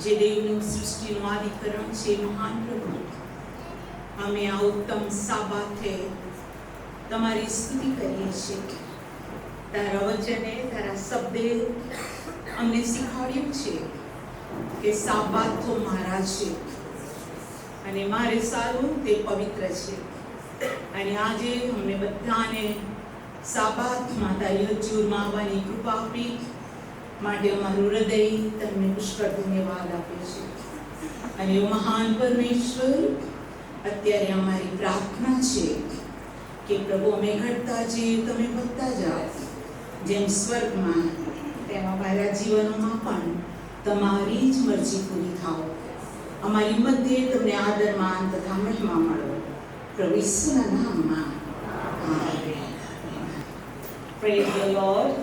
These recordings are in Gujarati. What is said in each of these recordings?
જે દેવનું સૃષ્ટિનું આદિકરણ છે મહાન પ્રભુ, અમે આ ઉત્તમ સાબાથે તમારી સ્તુતિ કરીએ છીએ. તારા વચને, તારા શબ્દે અમને શીખવાડ્યું છે કે સાબાત તો મારા છે અને મારે સારું તે પવિત્ર છે. અને આજે અમને બધાને સાબાતમાં તારી હજુરમાં આવવાની કૃપા આપી માટે અમારું હૃદય તમને પુષ્કળ ધન્યવાદ આપે છે. અને મહાન પરમેશ્વર, અત્યારે અમારી પ્રાર્થના છે કે પ્રભુ અમે ઘટતા જઈએ, તમે વધતા જાઓ. જેમ સ્વર્ગમાં તેમ અમારા જીવનોમાં પણ તમારી જ મરજી પૂરી થાઓ. અમારી મધ્યે તમને આદર, માન તથા મહિમા મળો. પ્રભુ ઈસુના નામમાં આમેન. Praise the lord.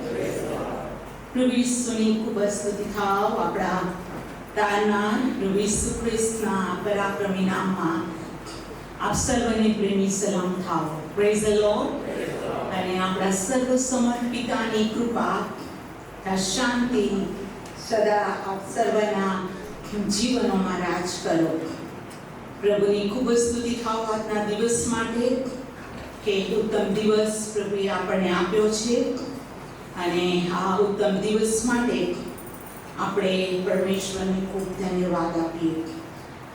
પ્રભુ ઈસુની ખૂબ સ્તુતિ થાવ. આપણા તારનાર પ્રભુ ઈસુ ખ્રિસ્તના પરાક્રમી નામમાં આપ સર્વને પ્રેમી સલામ થાવ. Praise the lord. અને આપણા સર્વ સમર્પિતાની કૃપા, શાંતિ સદા આપ સર્વના જીવનોમાં રાજ કરો. પ્રભુની ખૂબ સ્તુતિ થાવ આજના દિવસ માટે કે ઉત્તમ દિવસ પ્રભુએ આપણને આપ્યો છે. અને આ ઉત્તમ દિવસ માટે આપણે પરમેશ્વરને ખૂબ ધન્યવાદ આપીએ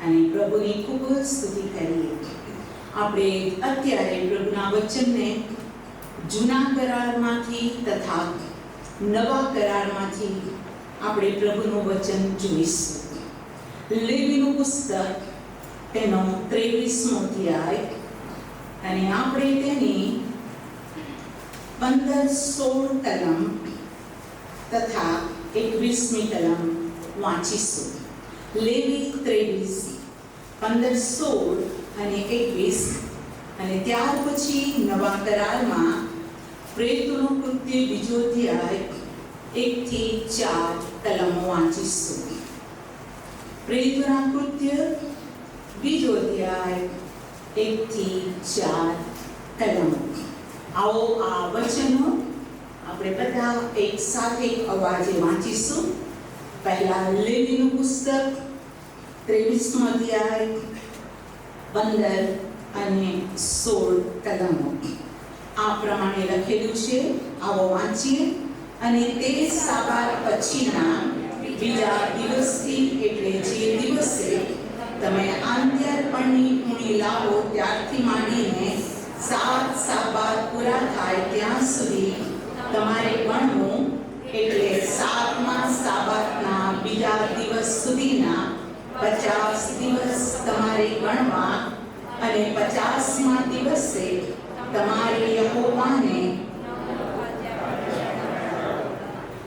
અને પ્રભુની ખૂબ સ્તુતિ કરીએ. આપણે અત્યારે પ્રભુના વચનને જૂના કરારમાંથી તથા નવા કરારમાંથી આપણે પ્રભુનું વચન જોઈશું. લેવીનું પુસ્તક તેનો 23મો અધ્યાય અને આપણે તેની 15-16 કલમ તથા 21મી કલમ વાંચીશું. લેવી 23, 15-16 અને 21. અને ત્યાર પછી નવા કરારમાં પ્રેરિતોનું કૃત્ય બીજો અધ્યાય 1-4 કલમો વાંચીશું. પ્રેરિતોના કૃત્ય બીજો અધ્યાય 1-4 કલમો. આવો આ વચનો આપણે બધા એક સાથે અવાજે વાંચીશું. પહેલા લેવીનું પુસ્તક 23મો અધ્યાય 15 અને 16 કલમો. આ પ્રમાણે લખેલું છે. આવો વાંચીએ. અને તે સાબાત પછીના બીજા દિવસથી, એટલે જે દિવસે તમે આંત્યાર્પણની ઉણી લાવો ત્યારથી માંડીને 7 સાબાત પૂરા થાય ત્યાં સુધી તમારે ગણવું. એટલે 7મા સાબાતના બીજા દિવસ સુધીના 50 દિવસ તમારે ગણવા. અને 50મા દિવસે તમારે યહોવાને.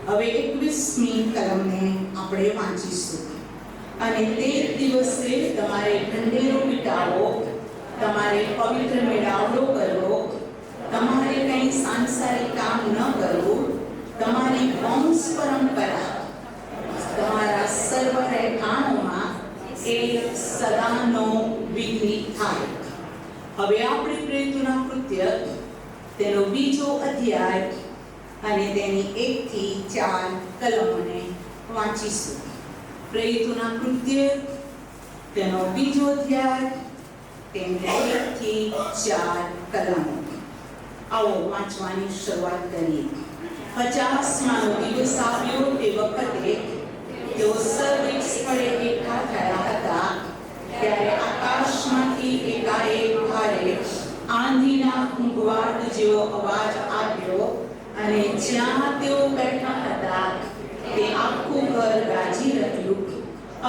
હવે 21મી કલમને આપણે વાંચીશું. અને તે દિવસે તમારે ઢંઢેરો પીટાવો, તમારે પવિત્ર મેળાવડો કરવો, તમારે કંઈ સાંસારિક કામ ન કરવું, તમારી વંશ પરંપરા તમારા સર્વ રહેઠાણોમાં એ સદાનો વિધિ થાય. હવે આપણે પ્રેરિતોના કૃત્ય તેનો બીજો અધ્યાય અને તેની 1-4 કલમોને વાંચીશું. પ્રેરિતોના કૃત્ય તેનો બીજો અધ્યાય તેની 1-4 કલમો. આવો વાંચવાની શરૂઆત કરીએ. 50માનો દિવસ આવ્યો તે વખતે તેઓ સર્વે સ્થળે એકઠા થયા હતા. ત્યારે આકાશમાંથી એકાએક ભારે આંધીના ઘૂંઘવાટ જેવો અવાજ આવ્યો અને જ્યાં તેઓ બેઠા હતા તે આખું ઘર ગાજી રહ્યું.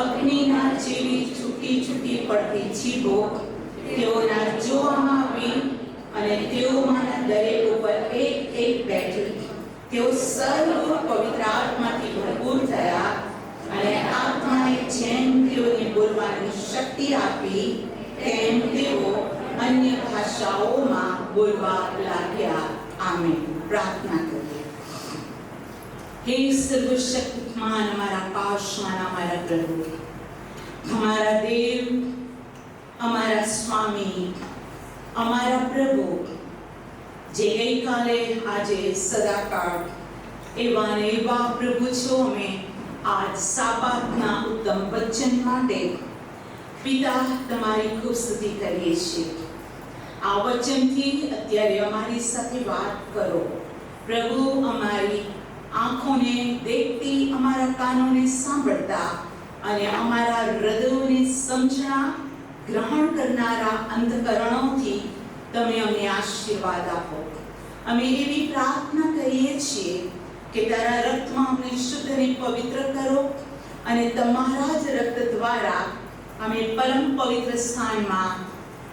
અગ્નિના જેવી છૂટી છૂટી પડતી જીભો તેઓના જોવામાં આવી અને તેઓમાંના દરેક ઉપર એક બેઠી. તેઓ સર્વ પવિત્ર આત્માથી ભરપૂર થયા અને આત્માએ જેમ તેઓને બોલવાની શક્તિ આપી તેમ તેઓ અન્ય ભાષાઓમાં બોલવા લાગ્યા. આમેન. પ્રાર્થના કરીએ. હે સર્વશક્તિમાન અમારા પાશવાન અમારા પ્રભુ, અમારા દેવ, અમારા સ્વામી, અમારા પ્રભુ, જે ગઈકાલે આજે સદાકાળ એવા ને એવા પ્રભુ છો. અમે આજ સાબાતના ઉત્તમ વચન માટે પિતા તમારી ખૂબ સ્તુતિ કરીએ છીએ. આ વચનથી અત્યારે અમારી સાથે વાત કરો પ્રભુ. અમારી આંખોને દેખતી, અમારા કાનોને સાંભળતા અને અમારા હૃદયોને સમજણા ગ્રહણ કરનારા અંતકરણોથી તમે અમને આશીર્વાદ આપો. અમે એવી પ્રાર્થના કરીએ છીએ કે તારા રક્તમાં અમને શુદ્ધ અને પવિત્ર કરો અને તમારા જ રક્ત દ્વારા અમે પરમ પવિત્ર સ્થાનમાં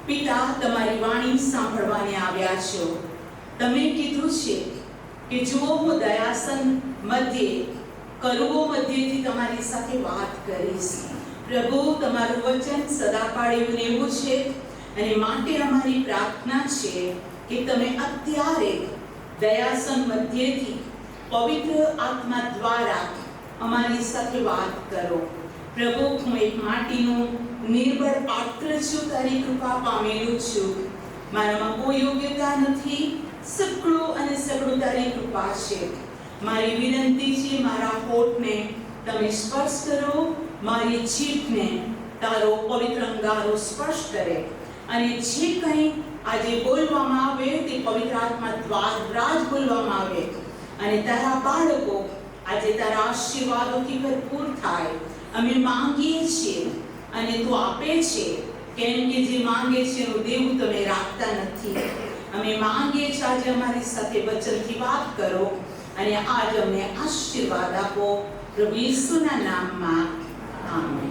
પિતા તમારી વાણી સાંભળવાને આવ્યા છો. તમે કીધું છે કે જો હું દયાસન મધ્યે કરુઓ મધ્યેથી તમારી સાથે વાત કરીશ. પ્રભુ, તમારું વચન સદાકાળ એવું એવું છે અને માટે અમારી પ્રાર્થના છે કે તમે અત્યારે દયાસન મધ્યેથી પવિત્ર આત્મા દ્વારા અમારી સાથે વાત કરો. પ્રભુ, હું એક માટીનું નિર્બળ પાત્ર છું, તારી કૃપા પામેલું છું. મારામાં કોઈ યોગ્યતા નથી, સકળું અને સગળું તારી કૃપા છે. મારી વિનંતી છે, મારા હોઠને તમે સ્પર્શ કરો, મારી જીભને તારો પવિત્ર અંગારો સ્પર્શ કરે અને જે કંઈ આજે બોલવામાં આવે તે પવિત્ર આત્મા દ્વારા જ બોલવામાં આવે અને તારા બાળકો આજે તારા આશીર્વાદોથી ભરપૂર થાય. અમે માંગીએ છીએ અને તું આપે છે, કેમ કે જે માંગે છે એનું દેવું તમે રાખતા નથી. અમે માંગીએ છીએ આજે અમારી સાથે વચનથી વાત કરો અને આજ અમને આશીર્વાદ આપો. પ્રભુ ઈસુના નામમાં આમેન.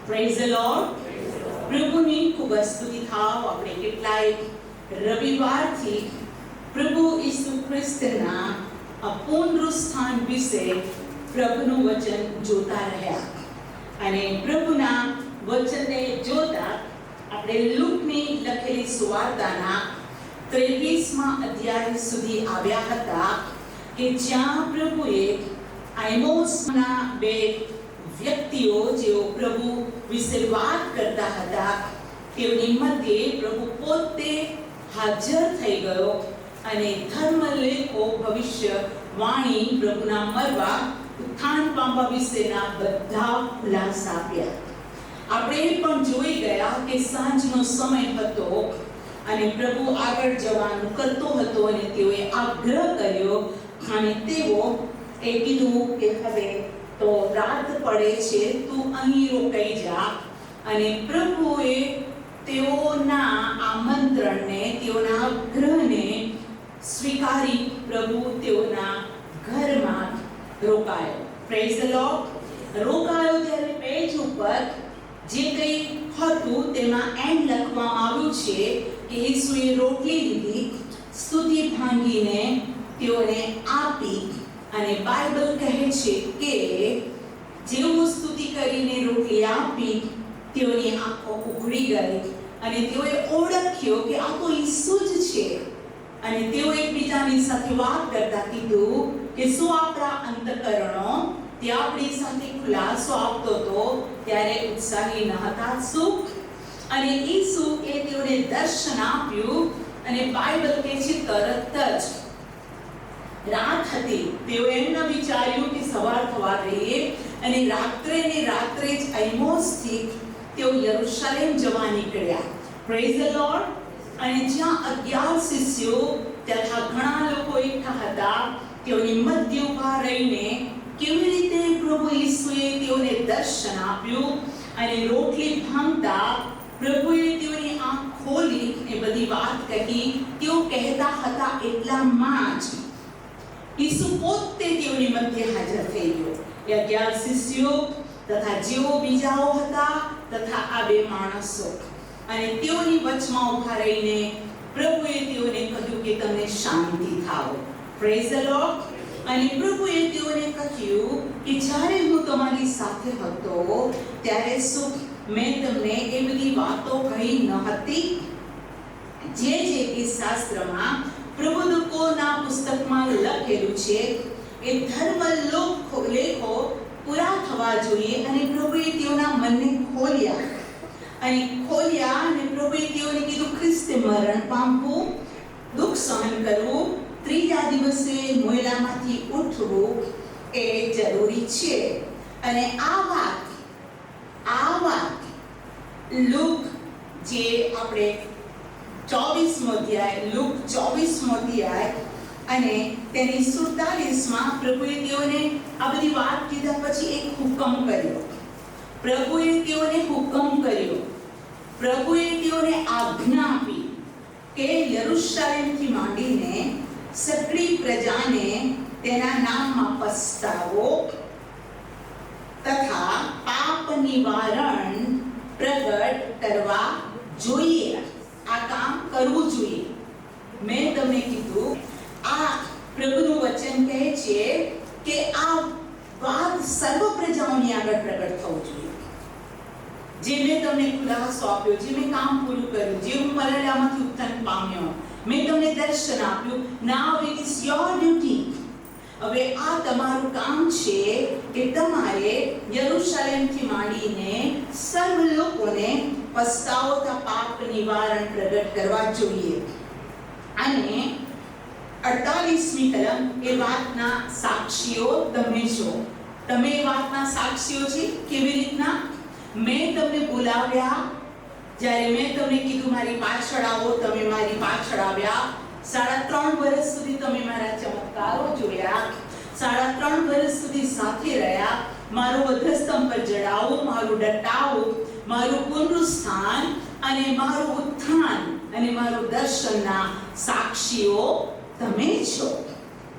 Praise the lord. પ્રભુની ખૂબ સ્તુતિ થાવ. આપણે કેટલાય રવિવારથી પ્રભુ ઈસુ ખ્રિસ્તના પુનરુત્થાન વિશે પ્રભુનું વચન જોતા રહ્યા અને પ્રભુના વચનને જોતા આપણે લૂકની લખેલી સુવાર્તાના 23મા અધ્યાય સુધી આવ્યા હતા કે જ્યાં પ્રભુએ આઇમોસના બે વ્યક્તિઓ જેઓ પ્રભુ વિશે વાત કરતા હતા તેઓની મધ્યે પ્રભુ પોતે હાજર થઈ ગયો અને ધર્મલેખો ભવિષ્ય વાણી પ્રભુના મરવા ઉત્થાન પામવા વિશેના બધા ખુલાસા આપ્યા. આપણે પણ જોઈ ગયા કે સાંજનો સમય હતો અને પ્રભુ આગળ જવાનું કરતો હતો અને તેઓએ આગ્રહ કર્યો અને તેઓ એ કીધું કે હવે તો રાત પડે છે, તું અહીં રોકાઈ જા. અને પ્રભુએ તેઓના આમંત્રણને, તેઓના આગ્રહને સ્વીકારી પ્રભુ તેઓના ઘરમાં રોકાયો. Praise the lord. રોકાયો ત્યારે પેજ ઉપર જે કંઈ હતું તેમાં એન્ડ લખવામાં આવ્યું છે કે ઈસુએ રોટલી લીધી, સ્તુતિ ભાંગીને તેઓને આપી અને બાઇબલ કહે છે કે જેવું સ્તુતિ કરીને રોટલી આપી તેઓની આંખો ઉઘડી ગઈ અને તેઓએ ઓળખ્યો કે આ તો ઈસુ જ છે. અને તેઓ એકબીજાની સાથે વાત કરતા કીધું કે શું આપણા અંતકરણો તે આપણી સાથે ખુલાસો આપતો હતો ત્યારે ઉત્સાહી ન હતા શું? અને ઈસુ એ તેઓને દર્શન આપ્યું અને બાઇબલ કહે છે તરત જ રાત હતી. તેઓ એમ ન વિચાર્યું કે સવાર થવા દઈએ અને રાત્રે જ આઇમોસથી તેઓ યરુશલેમ જવા નીકળ્યા. Praise the lord. અને જ્યાં 11 શિષ્યો તથા ઘણા લોકો એકઠા હતા તેઓની મધ્ય ઊભા રહીને કેવી રીતે પ્રભુ ઈસુએ તેઓને દર્શન આપ્યું અને રોટલી ભાંગતા પ્રભુએ તેઓની આંખ ખોલી એ બધી વાત કહી. તેઓ કહેતા હતા એટલામાં જ ઈસુ પોતે તેઓની મધ્ય હાજર થઈ ગયો. 11 શિષ્યો તથા જેઓ બીજાઓ હતા તથા આ બે માણસો અને તેઓની વચમાં ઊભા રહીને પ્રભુએ તેઓને કહ્યું કે તમને શાંતિ થાઓ. Praise the lord. અને પ્રભુએ તેઓને કહ્યું કે જ્યારે હું તમારી સાથે હતો ત્યારે શું મેં તમને એ બધી વાતો કહી ન હતી જે કે શાસ્ત્રમાં પ્રબોધકોના પુસ્તકમાં લખેલું છે? એ ધર્મ લેખો પૂરા થવા જોઈએ. અને પ્રભુએ તેઓના મનને ખોલ્યા અને પ્રભુએ તેઓને કીધું ખ્રિસ્તે મરણ પામવું, દુઃખ સહન કરવું, ત્રીજા દિવસે મોયલામાંથી ઉઠવું એ જરૂરી છે. અને આ વાત લુક જે આપણે 24મો અધ્યાય, લુક 24મો અધ્યાય અને તેની 47માં પ્રભુએ તેઓને આ બધી વાત કીધા પછી એક હુકમ કર્યો. પ્રભુએ તેઓને આજ્ઞા આપી કે યરુશલેમથી માંડીને સકળી પ્રજાને તેના નામમાં પસ્તાવો તથા પાપ નિવારણ પ્રગટ કરવા જોઈએ. આ કામ કરવું જોઈએ. મેં તમને કીધું, આ પ્રભુનું વચન કહે છે કે આ વાત સર્વ પ્રજાઓની આગળ પ્રગટ થવું જોઈએ. જે મેં તમને ખુલાસો આપ્યો, જે મેં કામ પૂરું કર્યું, જે હું મરણમાંથી ઉત્થાન પામ્યો, મેં તમને દર્શન આપ્યું. નાઉ ઇટ ઇઝ યોર ડ્યુટી. હવે આ તમારું કામ છે કે તમારે યરુશલેમથી માંડીને સર્વ લોકોને પસ્તાવો તથા પાપ નિવારણ પ્રગટ કરવા જોઈએ. અને 48મી કલમ એ વાતના સાક્ષીઓ તમે છો. તમે એ વાતના સાક્ષીઓ છે. કેવી રીતના? મેં તમને બોલાવ્યા, જ્યારે મેં તમને કીધું મારી પાછળ આવો, તમે મારી પાછળ આવ્યા. 3.5 વર્ષ સુધી તમે મારા ચમત્કારો જોયા. 3.5 વર્ષ સુધી સાથે રહ્યા. મારું વધસ્તંભ પર જડાવું, મારું ડટાવું, મારું પુનરુત્થાન અને મારું ઉત્થાન અને મારું દર્શનના સાક્ષીઓ તમે છો.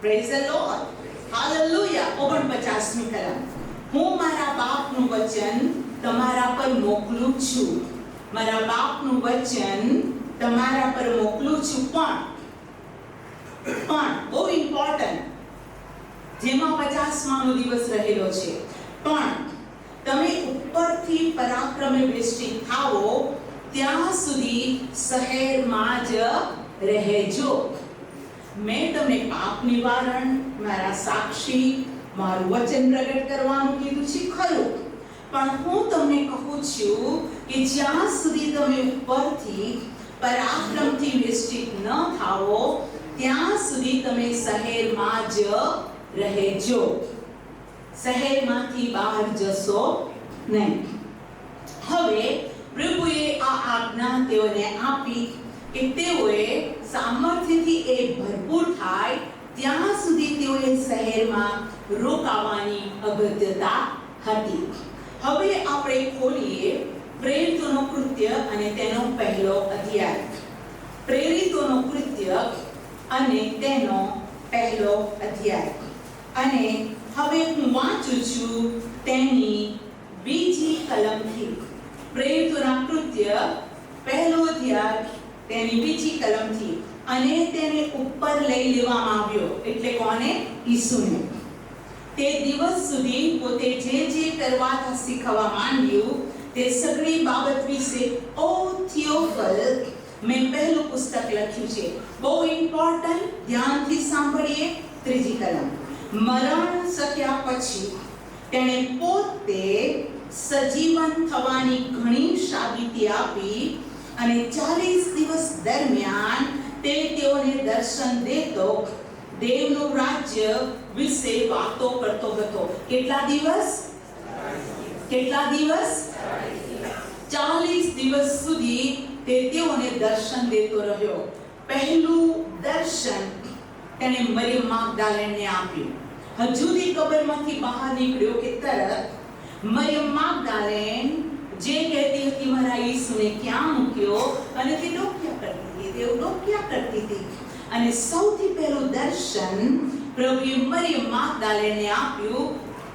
Praise the lord. હાલેલુયા. 49મી કલમ. હું મારા બાપનું વચન તમારા પર મોકલું છું. મારા બાપનું વચન તમારા પર મોકલું છું. પણ બહુ ઇમ્પોર્ટન્ટ, જેમાં 50માનો દિવસ રહેલો છે. પણ તમે ઉપરથી પરાક્રમે વેષ્ટિત થાઓ ત્યાં સુધી શહેરમાં જ રહેજો. મેં તમને પાપ નિવારણ, મારા સાક્ષી, મારું વચન પ્રગટ કરવાનું કીધું છે ખરું, પણ હું તમને કહું છું કે જ્યાં સુધી તમે ઉપરથી પરાક્રમથી વેષ્ટિત ન થાઓ ત્યાં સુધી તમે શહેરમાં જ રહેજો. શહેરમાંથી બહાર જશો નહીં. હવે પ્રભુએ આ આજ્ઞા તેઓને આપી કે તેઓએ સામર્થ્યથી એ ભરપૂર થાય ત્યાં સુધી તેઓએ શહેરમાં રોકાવાની અગત્યતા હતી. હવે આપણે ખોલીએ પ્રેરિતોનું કૃત્ય અને તેનો પહેલો અધ્યાય. પ્રેરિતોનું કૃત્ય અને તેનો પહેલો અધ્યાય. અને હવે હું વાંચું છું તેની બીજી કલમથી. પ્રેરિતોના કૃત્ય પહેલો અધ્યાય તેની બીજી કલમથી. અને તેને ઉપર લઈ લેવામાં આવ્યો. એટલે કોને? ઈસુને. તે દિવસ સુધી પોતે જે કરવા શીખવા માંડ્યું તે સગળી બાબત વિશે ઓ થિયોફલ મેં પહેલું પુસ્તક લખ્યું છે. બહુ ઇમ્પોર્ટન્ટ, ધ્યાનથી સાંભળીએ. ત્રીજી કલમ. મરણ શક્યા પછી તેણે પોતે સજીવન થવાની ઘણી સાબિતી આપી અને 40 દિવસ દરમિયાન તે તેઓને દર્શન દેતો દેવનું રાજ્ય વિશે વાતો કરતો હતો. કેટલા દિવસ? 40 દિવસ સુધી તે તેઓને દર્શન દેતો રહ્યો. પહેલું દર્શન તેણે મરિયમ માગદાલેનને આપ્યું. હજુદી કબરમાંથી બહાર નીકળ્યો કે તરત મરિયમ માગદાલેન જે કહેતી હતી મારા ઈસુને ક્યાં મૂક્યો, અને તે ડોક્યા કરતી હતી. અને સૌથી પહેલું દર્શન પ્રભુએ મરિયમ માગદાલેનને આપ્યું.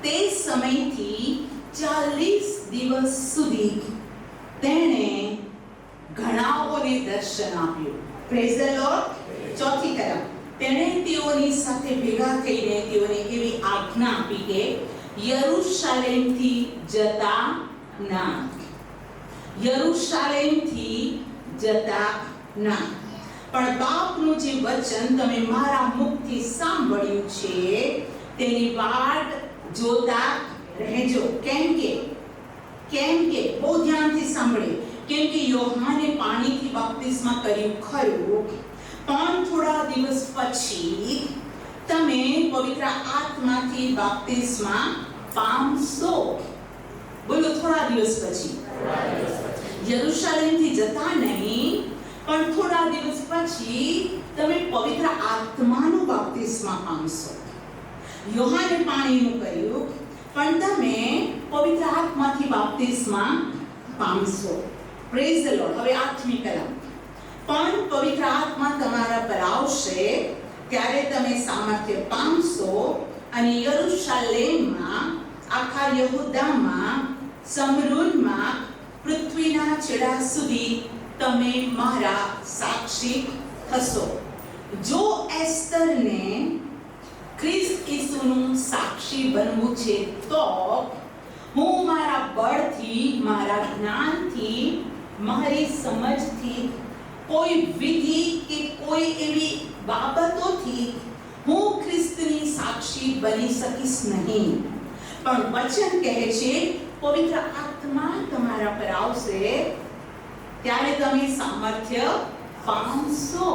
તે સમયથી 40 દિવસ સુધી તેણે ઘણાઓને દર્શન આપ્યું. Praise the lord. ચોથી કલમ. તેણે તેઓની સાથે ભેગા થઈને તેઓને એવી આજ્ઞા આપી કે યરુશલેમથી જતા ના. યરુશલેમથી જતા ના, પણ બાપનું જે વચન તમે મારા મુખથી સાંભળ્યું છે તેની વાટ જોતા રહેજો. કેમ કે બહુ ધ્યાનથી સાંભળે. કેમ કે યોહાને પાણીથી બપ્તિસ્મા કર્યું ખરું, પણ થોડા દિવસ પછી તમે પવિત્ર આત્માથી બાપ્તિસ્મા પામશો. બોલો, થોડા દિવસ પછી. યરુશલેમથી જતા નહીં, પણ થોડા દિવસ પછી તમે પવિત્ર આત્માનું બાપ્તિસ્મા પામશો. યોહાને પાણીનું કહ્યું, પણ તમે પવિત્ર આત્માથી બાપ્તિસ્મા પામશો. Praise the lord. હવે 8મી કલમ. પણ પવિત્ર આત્મા તમારા પર આવશે ત્યારે તમે સામર્થ્ય પામશો અને યરુશલેમમાં, આખા યહૂદામાં, સમરૂનમાં, પૃથ્વીના છેડા સુધી તમે મારા સાક્ષી થશો. જો એસ્તરને ખ્રિસ્ત ઈસુનું સાક્ષી બનવું છે તો હું મારા બળથી, મારા જ્ઞાનથી, મારી સમજથી, કોઈ વિધિ કે કોઈ એવી બાબતોથી હું ખ્રિસ્તની સાક્ષી બની શકીશ નહીં. પણ વચન કહે છે પવિત્ર આત્મા તમારા પર આવશે ત્યારે તમે સામર્થ્ય પામશો.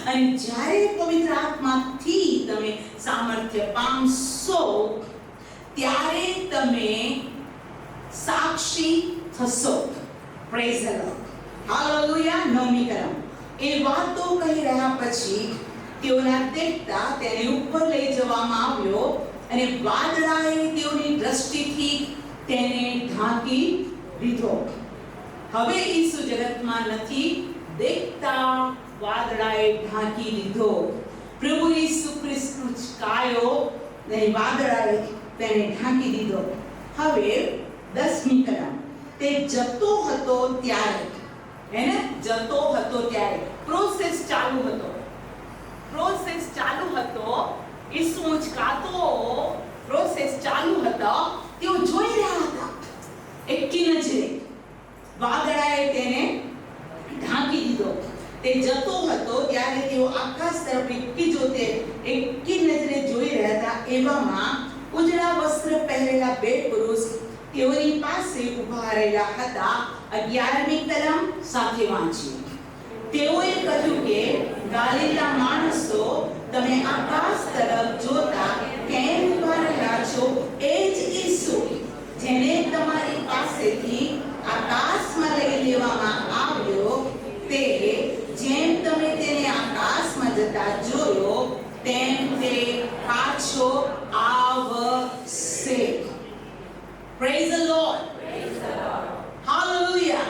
અને જ્યારે પવિત્ર આત્માથી તમે સામર્થ્ય પામશો ત્યારે તમે સાક્ષી થશો. Praise the lord. હાલેલુયા. 9મી કલમ. એ વાતો કહી રહ્યા પછી તેઓના દેખતા તેને ઉપર લઈ જવામાં આવ્યો અને વાદળાએ તેઓની દ્રષ્ટિથી તેને ઢાંકી લીધો. હવે ઈસુ જગતમાં નથી, દેખતા વાદળાએ ઢાંકી લીધો. પ્રભુ ઈસુ ખ્રિસ્તનો કાયો ને વાદળાએ તેને ઢાંકી દીધો. હવે 10મી કલમ. તે જતો હતો ત્યારે, એને જતો હતો ત્યારે પ્રોસેસ ચાલુ હતો. ઈસુ ઉંચકાતો પ્રોસેસ ચાલુ હતો. તેઓ જોઈ રહ્યા હતા. એકી નજરે વાદળાએ તેને ઢાંકી દીધો. તે જતો હતો ત્યારે તેઓ આકાશ તરફ એકી નજરે જોઈ રહ્યા હતા. એવામાં ઉજળા વસ્ત્ર પહેરેલા બે પુરુષ તેઓની પાસે ઊભા રહેલા હતા. 11મી કલમ સાથે વાંચીએ. તેઓએ કહ્યું કે ગાલિલના માણસો, તમે આકાશ તરફ જોતા કેમ ઊભા રહ્યા છો? એ જ ઈસુ જેને તમારી પાસેથી આકાશમાં લઈ લેવામાં આવ્યો, તે જેમ તમે તેને આકાશમાં જતા જોયો તેમ તે પાછો આવશે. Praise the Lord. Hallelujah.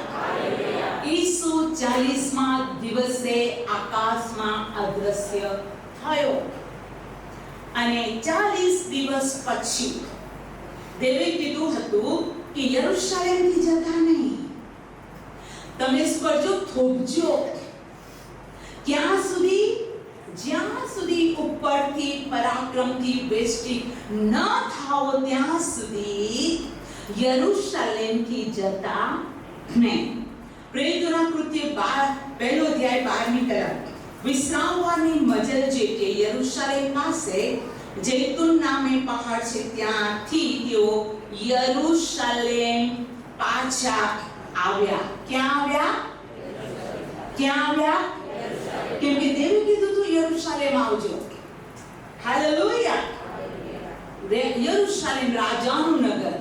ઈસુ 40મા દિવસે આકાશમાં અદ્રશ્ય થયો અને 40 દિવસ પછી દેવે કીધું હતું કે યરુશલેમથી જતા નહીં, તમે સ્વર્જો થોભજો જ્યાં સુધી ઉપરથી પરાક્રમથી વેષ્ટિ ન થાઓ ત્યાં સુધી યરુશલેમથી જતા નહીં. પ્રેરિતોના કૃત્ય 1 અધ્યાય 12મી કલમ. વિશ્રામવારની મજલ જે કે યરુશલેમ પાસે જૈતુન નામે પહાડ છે ત્યાંથી તેઓ યરુશલેમ પાછા આવ્યા. ક્યાં આવ્યા? કેમ કે દેવે કીધું તું યરુશલેમ આવજો. હાલેલુયા. યરુશલેમ રાજાનું નગર,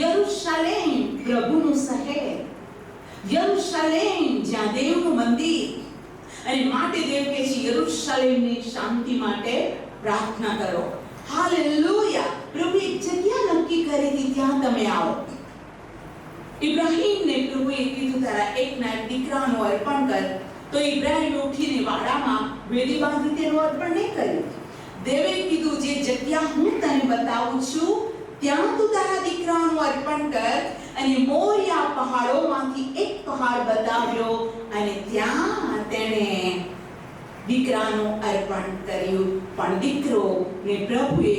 યરુશલેમ પ્રભુનું શહેર, યરુશલેમ જ્યાં દેવનું મંદિર. અને માટે દેવ કહે છે યરુશલેમની શાંતિ માટે પ્રાર્થના કરો. હાલેલુયા. પ્રભુ એક જગ્યા નક્કી કરી હતી, ત્યાં તમે આવો. ઇબ્રાહીમને પ્રભુએ કીધું તારા એકના એક દીકરાનું અર્પણ કર, તો ઇબ્રાહીમ ઉઠીને વાડામાં વેદી બાંધી તેનું અર્પણ નહીં કર્યું. દેવે કીધું જે જગ્યા હું તને બતાવું છું ત્યાં તું તારા દીકરાનું અર્પણ કર. અને મોરિયા પહાડોમાંથી એક પહાડ બતાવ્યો અને ત્યાં તેણે દીકરાનું અર્પણ કર્યું. પણ દીકરો ને પ્રભુએ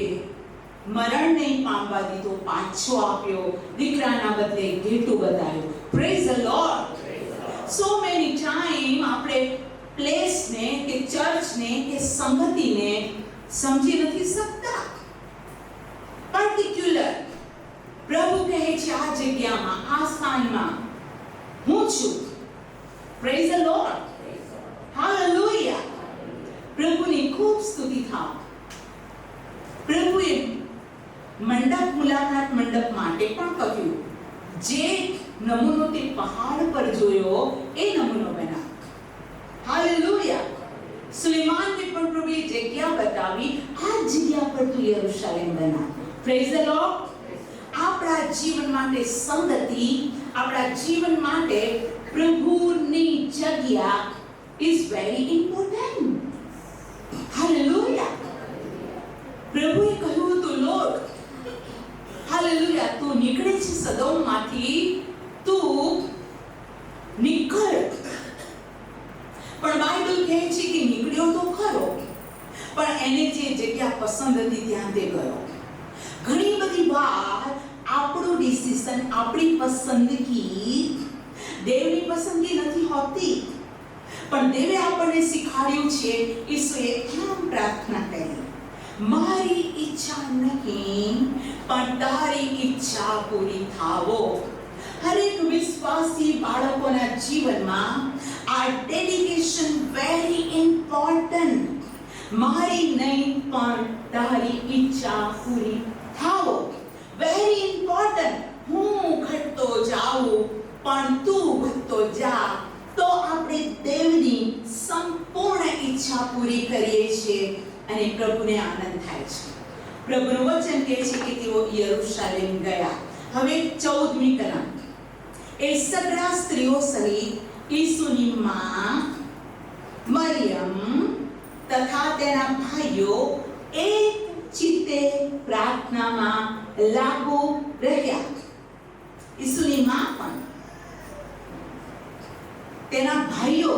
મરણ નહીં પામવા દીધો, પાછો આપ્યો. દીકરાના બદલે ઘેટું બતાવ્યું. Praise the lord. So many time આપણે પ્લેસને કે ચર્ચને કે સંગતિને સમજી નથી શકતા. પર્ટિક્યુલર પ્રભુ કહે છે આ જગ્યામાં, આ સ્થાનમાં હું છું. Praise the lord. હાલેલુયા. પ્રભુની ખૂબ સ્તુતિ થાવ. મંડપ મુલાકાત મંડપ માટે પણ કહ્યું, જે નમૂનો તે પહાડ પર જોયો એ નમૂનો બનાવ. હાલેલુયા. સુલેમાનને પણ પ્રભુએ જગ્યા બતાવી, આ જગ્યા પર તું યરૂશલેમ બના. Praise the lord. આપણા જીવન માટે સંગતિ, આપણા જીવન માટે પ્રભુની જગ્યા is very important. હાલેલુયા. પ્રભુએ કહ્યું હતું, લોર્ડ, હાલેલુયા, તું નીકળે છે સદોમમાંથી, તું નીકળ. પણ બાઇબલ કહે છે કે નીકળ્યો તો ખરો, પણ એને જે જગ્યા પસંદ હતી ત્યાં તે ગયો. ઘણી બધી વાર આપણું ડિસિઝન, આપણી પસંદગી દેવની પસંદગી નથી હોતી. પણ દેવે આપણને શીખવાડ્યું છે, ઈસુએ આમ પ્રાર્થના કરી, મારી ઈચ્છા નહીં પણ તારી ઈચ્છા પૂરી થાવો. હરેક વિશ્વાસી બાળકોના જીવનમાં આ ડેડિકેશન વેરી ઇમ્પોર્ટન્ટ. મારી નહીં પણ તારી ઈચ્છા પૂરી થાવો. Very important. હું ઘટતો જાઉં પણ તું વધતો જા, તો આપણે દેવની સંપૂર્ણ ઈચ્છા પૂરી કરીએ છીએ અને પ્રભુને આનંદ થાય છે. પ્રભુનું વચન કહે છે કે તેઓ યરૂશલેમ ગયા. હવે 14મી કલમ. એ સગળા સ્ત્રીઓ સહિત ઈસુની માં મરિયમ તથા તેના ભાઈઓ એક ચિત્તે પ્રાર્થનામાં લાગુ રહ્યા. ઈસુની માં પણ તેના ભાઈઓ,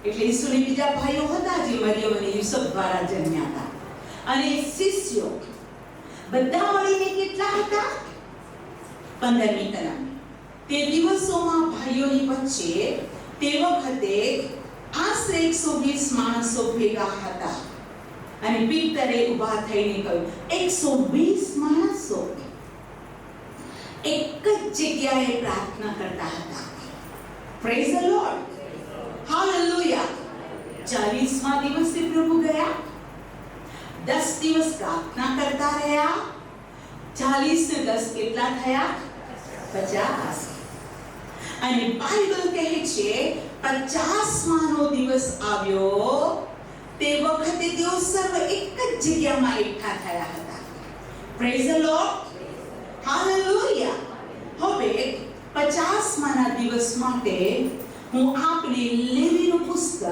એટલે ઈસુની બીજા ભાઈઓ હતા જે મરિયમ અને યુસુફ દ્વારા જન્મ્યા હતા, અને શિષ્યો બધા મળીને કેટલા હતા? 15મી કલમ. તે દિવસોમાં ભાઈઓની વચ્ચે તે વખતે આશરે 120 માણસો ભેગા હતા. અને પિત્તરે ઊભા થઈને કહ્યું, 120 માણસો એક જ જગ્યાએ પ્રાર્થના કરતા હતા. Praise the lord. હાલેલુયા. 40મા દિવસે પ્રભુ ગયા, 10 દિવસ પ્રાર્થના કરતા રહ્યા. 40 ને 10 કેટલા થયા? 50. અને બાઇબલ કહે છે 50માનો દિવસ આવ્યો તે વખતે તેઓ સર્વ એક જ જગ્યામાં એકઠા થયા હતા. Praise the lord. હાલેલુયા. હવે 50માના દિવસ માટે હું આપને લેવીનું પુસ્તક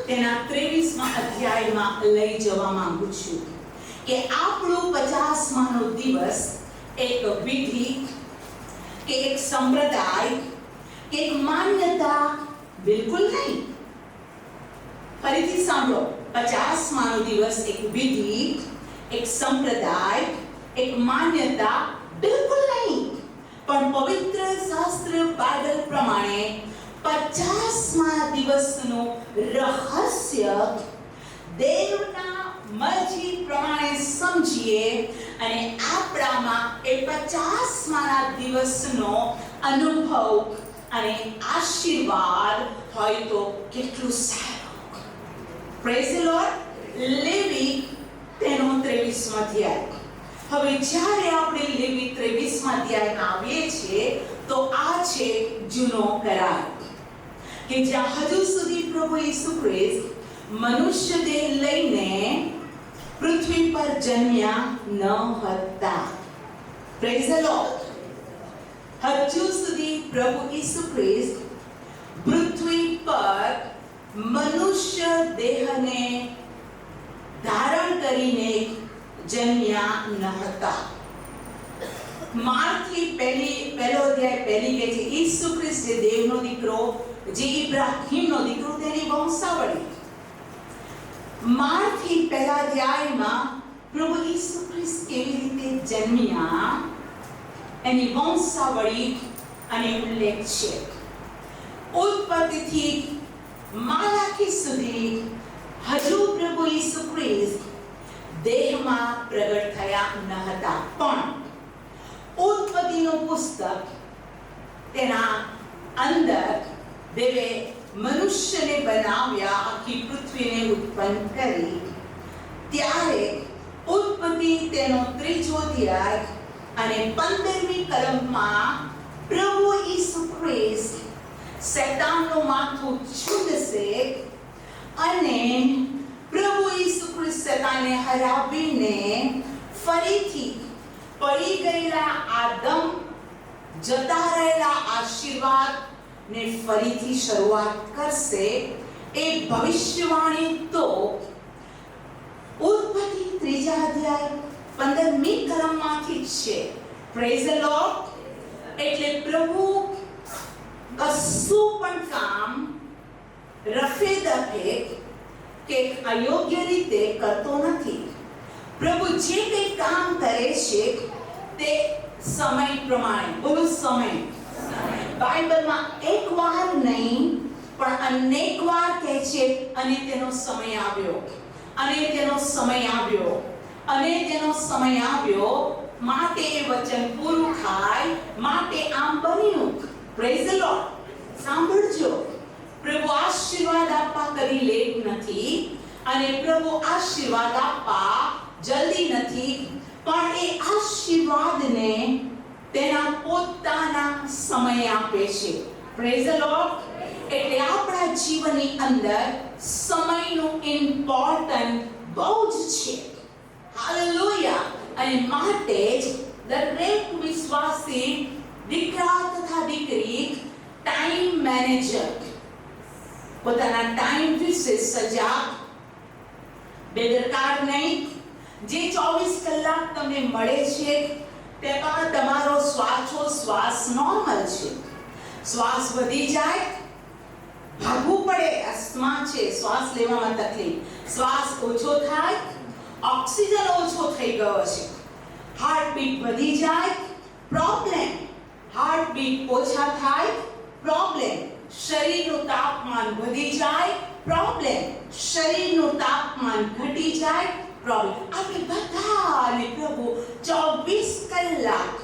તેના 23મા અધ્યાયમાં લઈ જવા માંગુ છું કે આપણો 50માનો દિવસ એક વિધિ કે એક સંપ્રદાય કે એક માન્યતા બિલકુલ નહીં. ફરીથી સાંભળો, 50માનો દિવસ એક વિધિ, એક સંપ્રદાય, એક માન્યતા બિલકુલ નહીં. પણ પવિત્ર શાસ્ત્ર બાઇબલ પ્રમાણે 50મા દિવસનું રહસ્ય દેવના મરજી પ્રમાણે સમજીએ અને આપણામાં એ 50માના દિવસનો અનુભવ અને આશીર્વાદ હોય તો કેટલું સારું. Praise the lord. લેવી તેનો 23મો અધ્યાય. હવે જ્યારે આપણે લેવી 23મા અધ્યાયમાં આવીએ છીએ તો આ છે જૂનો કરાર, કે જ્યાં હજુ સુધી પ્રભુ ઈસુ ખ્રિસ્ત મનુષ્ય દેહ લઈને પૃથ્વી પર જન્મ્યા ન હતા. Praise the lord. હજુ સુધી પ્રભુ ઈસુ ખ્રિસ્ત પૃથ્વી પર મનુષ્ય દેહને ધારણ કરીને જન્મ્યા ન હતા. માર્કથી પહેલો અધ્યાય પહેલી કહે છે ઈસુ ખ્રિસ્ત જે દેવનો દીકરો, જે ઇબ્રાહીમનો દીકરો, તેની વંશાવળી. માર્કથી પહેલા અધ્યાયમાં પ્રભુ ઈસુ ખ્રિસ્ત કેવી રીતે જન્મ્યા એની વંશાવળી અને ઉલ્લેખ છે. ઉત્પત્તિથી માલાખી સુધી હજુ પ્રભુ ઈસુ ખ્રિસ્ત દેહમાં પ્રગટ થયા ન હતા. પણ ઉત્પત્તિનું પુસ્તક તેના અંદર દેવે મનુષ્યને બનાવ્યા, આખી પૃથ્વીને ઉત્પન્ન કરી, ત્યારે ઉત્પત્તિ તેનો 3જો અધ્યાય અને 15મી કલમમાં પ્રભુ ઈસુ ખ્રિસ્ત શૈતાનનું માથું છૂટશે અને પ્રભુ ઈસુ ખ્રિસ્ત શૈતાનને હરાવીને ફરીથી પડી ગયેલા આદમ જતા રહેલા આશીર્વાદ ને ફરીથી શરૂઆત કરશે એ ભવિષ્યવાણી તો ઉત્પત્તિ 3જા અધ્યાય 15મી કલમમાંથી છે. Praise the lord. એટલે પ્રભુ કશું પણ કામ રફે દફે કે અયોગ્ય રીતે કરતો નથી. પ્રભુ જે કંઈ કામ કરે છે તે સમય પ્રમાણે, બોલો સમય. બાઇબલમાં એક વાર નહીં પણ અનેક વાર કહે છે અને તેનો સમય આવ્યો, અને તેનો સમય આવ્યો, અને તેનો સમય આવ્યો, માટે એ વચન પૂરું થાય, માટે આમ બન્યું. Praise the lord. સાંભળજો, પ્રભુ આશીર્વાદ આપવા કદી લેટ નથી અને પ્રભુ આશીર્વાદ આપવા જલ્દી નથી, પણ એ આશીર્વાદને તેના પોતાના સમય આપે છે. Praise the lord. એટલે આપણા જીવનની અંદર સમયનું ઇમ્પોર્ટન્ટ બહુ જ છે. હાલેલુયા. અને માટે જ દરેક વિશ્વાસી દીકરા તથા દીકરી ટાઈમ મેનેજર, પોતાના ટાઈમ વિશે સજાગ, બેદરકાર નહીં. જે 24 કલાક તમને મળે છે તેમાં તમારો શ્વાસોશ્વાસ નોર્મલ છે. શ્વાસ વધી જાય, ભાગવું પડે, અસ્થમા છે, શ્વાસ લેવામાં તકલીફ, શ્વાસ ઓછો થાય, ઓક્સિજન ઓછો થઈ ગયો છે, હાર્ટબીટ વધી જાય, પ્રોબ્લેમ, હાર્ટબીટ ઓછા થાય, પ્રોબ્લેમ, શરીરનું તાપમાન વધી જાય, પ્રોબ્લેમ, શરીરનું તાપમાન ઘટી જાય, પ્રોબ્લેમ. આપણે બધાને પ્રભુ 24 કલાક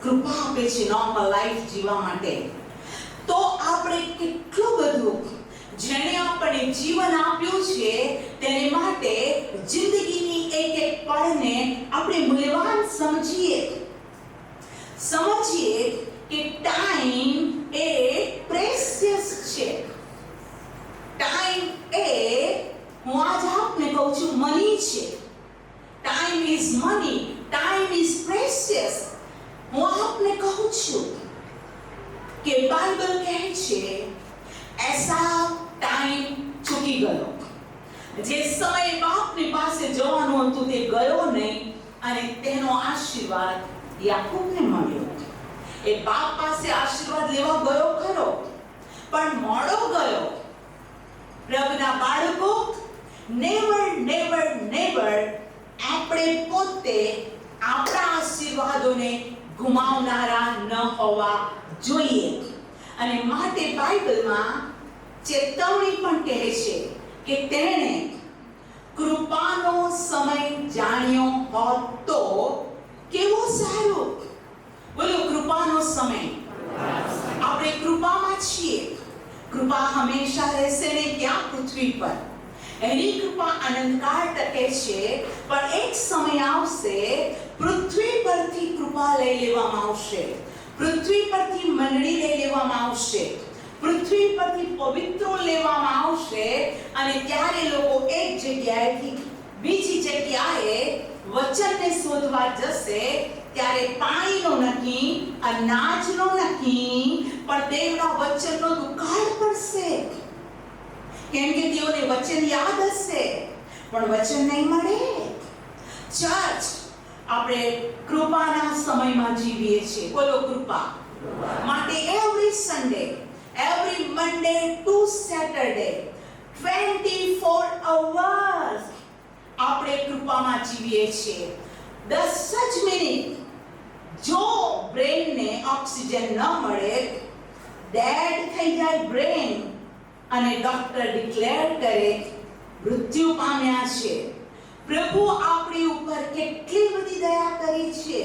કૃપા આપે છે નોર્મલ લાઈફ જીવવા માટે. તો આપણે કેટલું બધું જેણે આપણે જીવન આપ્યું છે તેને માટે જિંદગીની એક એક પળને આપણે મૂલ્યવાન સમજીએ કે ટાઈમ એ પ્રેશિયસ છે. ટાઈમ એ, હું આજ આપને કહું છું, મની છે. Time is money, time is precious. હું આપને કહું છું કે બાઇબલ કહે છે એસા ટાઈમ ચૂકી ગયો, જે સમય બાપની પાસે જવાનું હતું તે ગયો નહીં અને તેનો આશીર્વાદ યાકૂબને મળ્યો. એ બાપ પાસે આશીર્વાદ લેવા ગયો ખરો, પણ મોડો ગયો. પ્રભુના બાળકો, નેવર નેવર નેવર આપણે પોતે આપણા આશીર્વાદોને ગુમાવનારા ન હોવા જોઈએ. અને માટે બાઇબલમાં ચેતવણી પણ કહે છે કે તેણે કૃપાનો સમય જાણ્યો હોત તો કેવો સારો. બોલો, કૃપાનો સમય. આપણે કૃપામાં છીએ. કૃપા હંમેશા રહેશે ને ક્યાં? પૃથ્વી પર. એની કૃપા અનંતકાળ ટકે છે, પણ એક સમય આવશે પૃથ્વી પરથી કૃપા લઈ લેવામાં આવશે, પૃથ્વી પરથી મંડળી લઈ લેવામાં આવશે, પૃથ્વી પરથી પવિત્રો લેવામાં આવશે, અને ત્યારે લોકો એક જગ્યાએથી બીજી જગ્યાએ વચનને શોધવા જશે. ત્યારે પાણીનો નથી, અનાજનો નથી, પણ દેવના વચનનો દુકાળ પડશે. કેમ કે તેઓને વચન યાદ હશે પણ વચન નહીં મળે. ચર્ચ, આપણે કૃપાના સમયમાં જીવીએ છીએ. બોલો, કૃપા. માટે every Sunday, every Monday to Saturday 24 hours આપણે કૃપામાં જીવીએ છીએ. 10 જ મિનિટ જો બ્રેનને ઓક્સિજન ન મળે, ડેડ થઈ જાય બ્રેન, અને ડોક્ટર ડિક્લેર કરે મૃત્યુ પામ્યા છે. પ્રભુ આપણી ઉપર કેટલી બધી દયા કરી છે.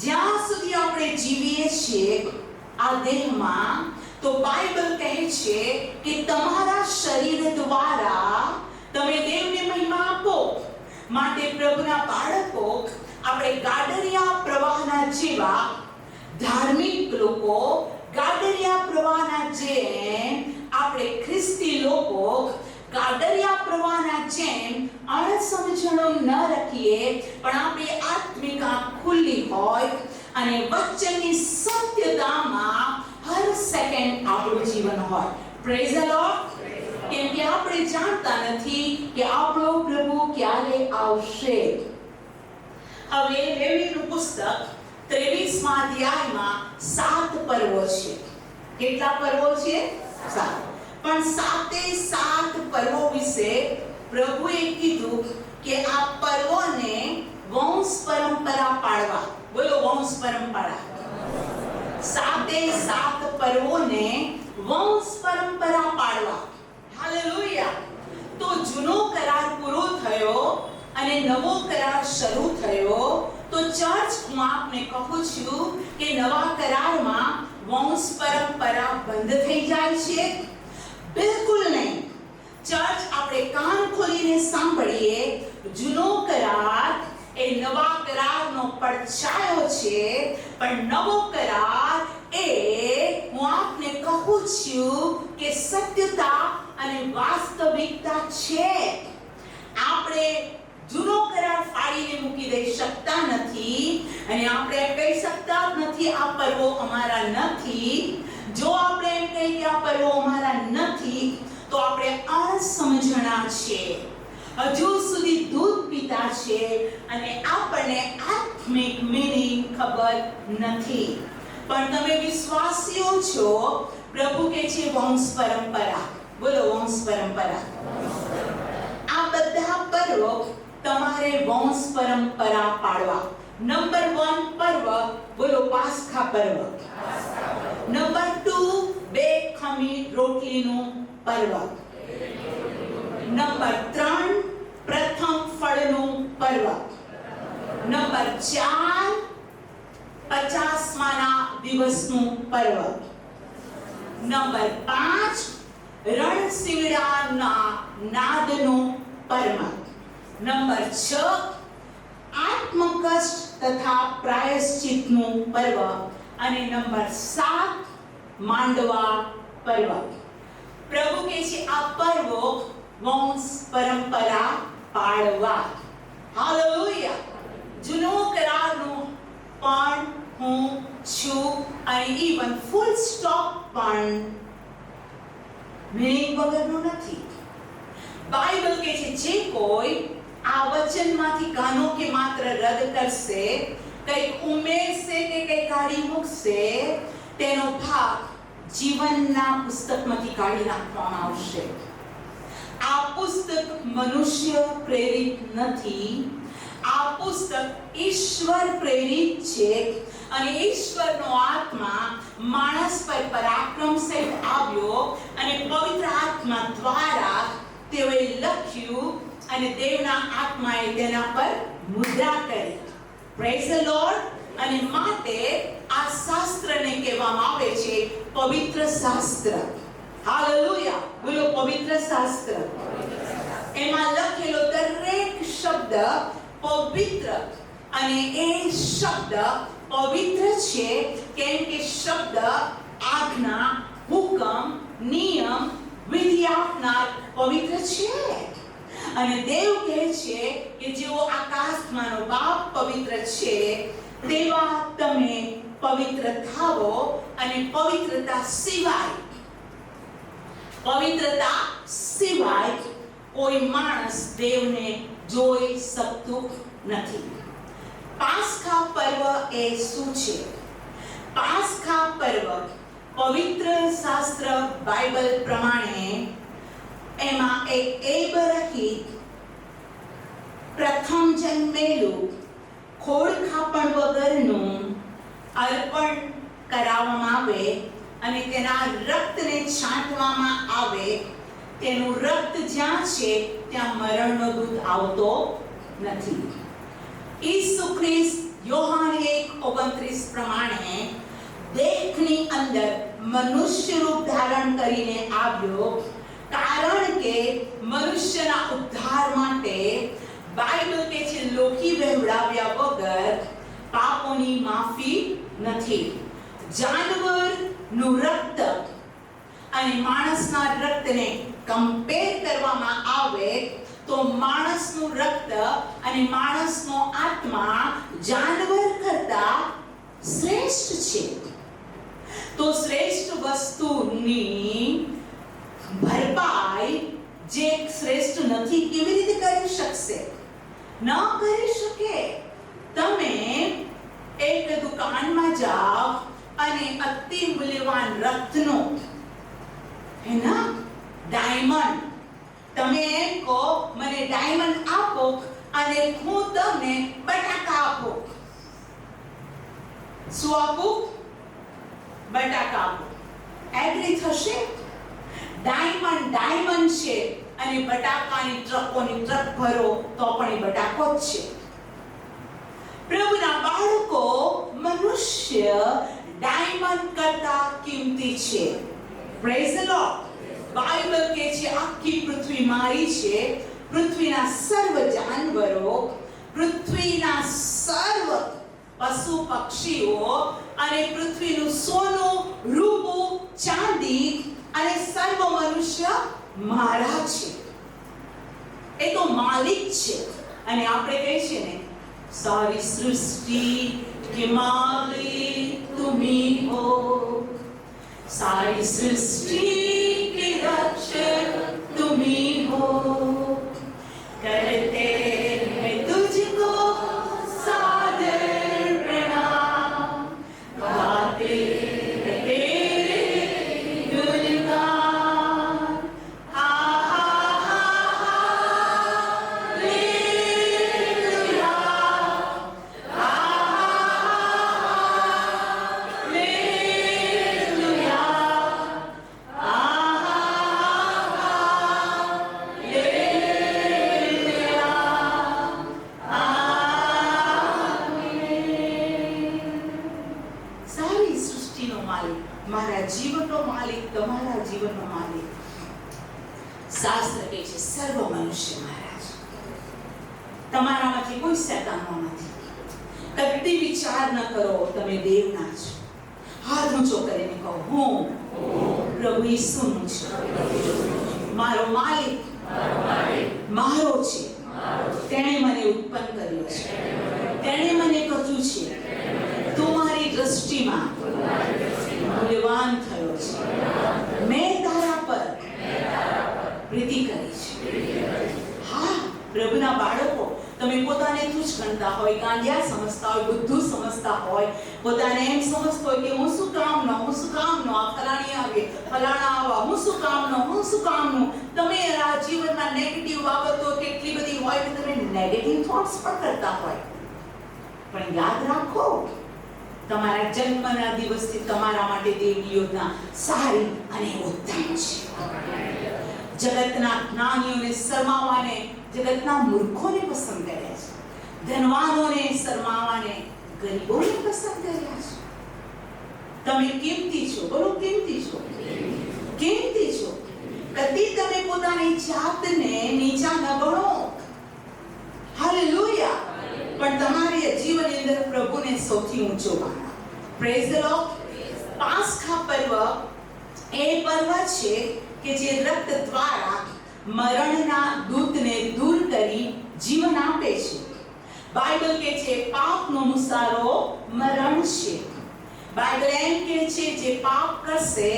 જ્યાં સુધી આપણે જીવીએ છીએ આ દેહમાં, તો બાઇબલ કહે છે કે તમારા શરીર દ્વારા તમે દેવને મહિમા આપો. માટે પ્રભુના બાળકો આપણે ગાડરિયા પ્રવાહના જેવા ધાર્મિક લોકો, ગાડરિયા પ્રવાહના જેમ આપણે ખ્રિસ્તી લોકો ગાડરિયા પ્રવાહના જેમ અણસમજણો ન રાખીએ, પણ આપણી આત્મિક આંખ ખુલ્લી હોય અને વચનની સત્યતામાં હર સેકન્ડ આપણું જીવન હોય. Praise the lord. કેમ કે આપણે જાણતા નથી કે આપણો પ્રભુ ક્યારે આવશે. હવે લેવીનું પુસ્તક 23મા અધ્યાયમાં 7 પર્વો છે. કેટલા પર્વો છે? 7. પણ 7 પર્વો વિશે પ્રભુએ કીધું કે આ પર્વોને વંશ પરંપરા પાડવા. બોલો, વંશ પરંપરા. 7 પર્વોને વંશ પરંપરા પાડવા. હાલેલુયા. તો જૂનો કરાર પૂરો થયો અને નવો કરાર શરૂ થયો. તો ચર્ચ, હું આપને કહું છું કે નવા કરારમાં વંશ પરંપરા બંધ થઈ જાય છે? બિલકુલ નહીં. ચર્ચ, આપણે કાન ખોલીને સાંભળીએ. જૂનો કરાર એ નવા કરારનો પડછાયો છે, પણ નવો કરાર એ હું આપને કહું છું કે સત્યતા અને વાસ્તવિકતા છે. આપણે જૂનો કરાર ફાડીને મૂકી દઈ શકતા નથી અને આપણે કહી શકતા નથી આ પર્વો અમારા નથી. જો આપણે એમ કહીએ કે આ પર્વો અમારા નથી, તો આપણે અણસમજણા છે, હજુ સુધી દૂધ પીતા છે અને આપણને આત્મિક મીનિંગ ખબર નથી. પણ તમે વિશ્વાસીઓ છો, પ્રભુ કહે છે વંશ પરંપરા. બોલો, વંશ પરંપરા. આ બધા પર્વ તમારે વંશ પરંપરા પાડવા. નંબર 1 પર્વ, બોલો, પાસ્ખા પર્વ. નંબર 2 બે ખમીર રોટલીનું પર્વ. નંબર 3 પ્રથમ ફળનું પર્વ. નંબર 4 50માના દિવસનું પર્વ. નંબર 5 રણસીવડાના નાદનું પર્વ. નંબર 6 આત્મકષ્ટ તથા પ્રાયશ્ચિતનું પર્વ. અને નંબર 7 માંડવા પર્વ. પ્રભુ કહે છે આ પર્વો વંશ પરંપરા પાડવા. હાલેલુયા. જૂનો કરારનું પણ હું છું અને ઇવન ફૂલ સ્ટોપ પણ મીનિંગ વગરનું નથી. બાઇબલ કહે છે જે કોઈ આ વચનમાંથી કાનો કે માત્ર રદ કરશે, કંઈક ઉમેરશે કે કંઈક કાઢી મૂકશે, તેનો ભાગ જીવનના પુસ્તકમાંથી કાઢી નાખવામાં આવશે. આ પુસ્તક મનુષ્ય પ્રેરિત નથી. આ પુસ્તક ઈશ્વર પ્રેરિત છે અને ઈશ્વરનો આત્મા માણસ પર પરાક્રમ સહિત આવ્યો અને પવિત્ર આત્મા દ્વારા તેઓએ લખ્યું અને દેવના આત્માએ તેના પર મુદ્રા કરી. Praise the lord. અને માટે આ શાસ્ત્રને કહેવામાં આવે છે પવિત્ર શાસ્ત્ર. હાલેલુયા. બોલો, પવિત્ર શાસ્ત્ર. એમાં લખેલો દરેક શબ્દ પવિત્ર, અને એ શબ્દ પવિત્ર છે કેમ કે શબ્દ આજ્ઞા, હુકમ, નિયમ, વિધિ આપનાર પવિત્ર છે. અને દેવ કહે છે કે જેઓ આકાશમાંનો બાપ પવિત્ર છે, તેવા તમે પવિત્ર થાવો. અને પવિત્રતા સિવાય કોઈ માણસ દેવને જોઈ શકતું નથી. પાસ્ખા પર્વ એ શું છે? પાસ્ખા પર્વ પવિત્ર શાસ્ત્ર બાઇબલ પ્રમાણે એમાં એક એબરહિત પ્રથમ જન્મેલું ખોડખાપણ વગરનું અર્પણ કરાવવામાં આવે અને તેના રક્તને છાંટવામાં આવે. તેનું રક્ત જ્યાં છે ત્યાં મરણનો દૂત આવતો નથી. ઈસુ ખ્રિસ્ત યોહાન 1:29 પ્રમાણે દેહની અંદર મનુષ્ય રૂપ ધારણ કરીને આવ્યો, કારણ કે મનુષ્યના ઉદ્ધાર માટે બાઇબલ કહે છે લોહી વહેવડાવ્યા વગર પાપોની માફી નથી. જાનવરનું રક્ત અને માણસના રક્તને કમ્પેર કરવામાં આવે તો માણસનું રક્ત અને માણસનો આત્મા જાનવર કરતા શ્રેષ્ઠ છે. તો શ્રેષ્ઠ વસ્તુની ભરપાઈ જે શ્રેષ્ઠ નથી કેવી રીતે કરી શકશે? ન કરી શકે. તમે એક દુકાનમાં જાઓ અને અતિ મૂલ્યવાન રત્નો એના ડાયમંડ, તમે એમ કહો મને ડાયમંડ આપો અને હું તમને બટાકા આપો. શું આપું? બટાકા આપો. એગ્રી થશે? ડાયમંડ છે અને બટાકાની ટ્રકોની ટ્રક ભરો તો પણ એ બટાકો જ છે. પ્રભુના બાળકો મનુષ્ય ડાયમંડ કરતા કિંમતી છે. Praise the lord. બાઇબલ કહે છે આખી પૃથ્વી મારી છે. પૃથ્વીના સર્વ જાનવરો, પૃથ્વીના સર્વ પશુ પક્ષીઓ અને પૃથ્વીનું સોનું, રૂપું, ચાંદી અને સર્વ મનુષ્ય મારા છે. એ તો માલિક છે. અને આપણે કહે છે ને सारी सृष्टि के मालिक तुम ही हो, सारी सृष्टि के रक्षक तुम ही हो, करते हैं तुझको सादर प्रणाम, गाते हैं तेरे गुणगान. મારા જીવનનો માલિક, તમારા જીવનનો માલિક. શાસ્ત્ર કહે છે સર્વ મનુષ્ય મારા છે. તમારામાંથી કોઈ શૈતાનનો નથી. કદી વિચાર ન કરો તમે દેવના છો. હાથ ઊંચો કરીને કહો હું પ્રભુ ઈસુનું છું. મારો માલિક મારો છે. તેણે મને ઉત્પન્ન કર્યો છે. તેણે મને કહ્યું છે તું મારી દ્રષ્ટિમાં મૂલ્યવાન થયો છે. મેં તારા પર પ્રીતિ કરી છે. હા, પ્રભુના બાળકો, તમે પોતાને તુચ્છ ગણતા હોય, ગાંડિયા સમજતા હોય, બુદ્ધુ સમજતા હોય, પોતાને એમ સમજતો હોય કે હું શું કામનો, આ ફલાણી આવે, ફલાણા આવા, હું શું કામનું. તમે આ જીવનમાં નેગેટિવ બાબતો કેટલી બધી હોય કે તમે નેગેટિવ થોટ્સ પણ કરતા હોય. પણ યાદ રાખો તમારા જન્મના દિવસથી તમારા માટે દેવની યોજના સારી અને ઉત્તમ છે. જગતના જ્ઞાનીઓને શરમાવાને જગતના મૂર્ખોને પસંદ કર્યા છે. ધનવાનોને શરમાવાને ગરીબોને પસંદ કર્યા છે. તમે કિંમતી છો. બોલો કિંમતી છો. કિંમતી છો. કદી તમે પોતાની જાતને નીચા ન ગણો. હાલેલુયા. પણ તમારી જીવનની અંદર પ્રભુને સૌથી ઊંચો માનો. Praise the lord. પાસ્ખા પર્વ એ પર્વ છે કે જે રક્ત દ્વારા મરણના દૂતને દૂર કરી જીવન આપે છે. બાઇબલ કહે છે પાપનો મુસારો મરણ છે. બાઇબલ એમ કહે છે જે પાપ કરશે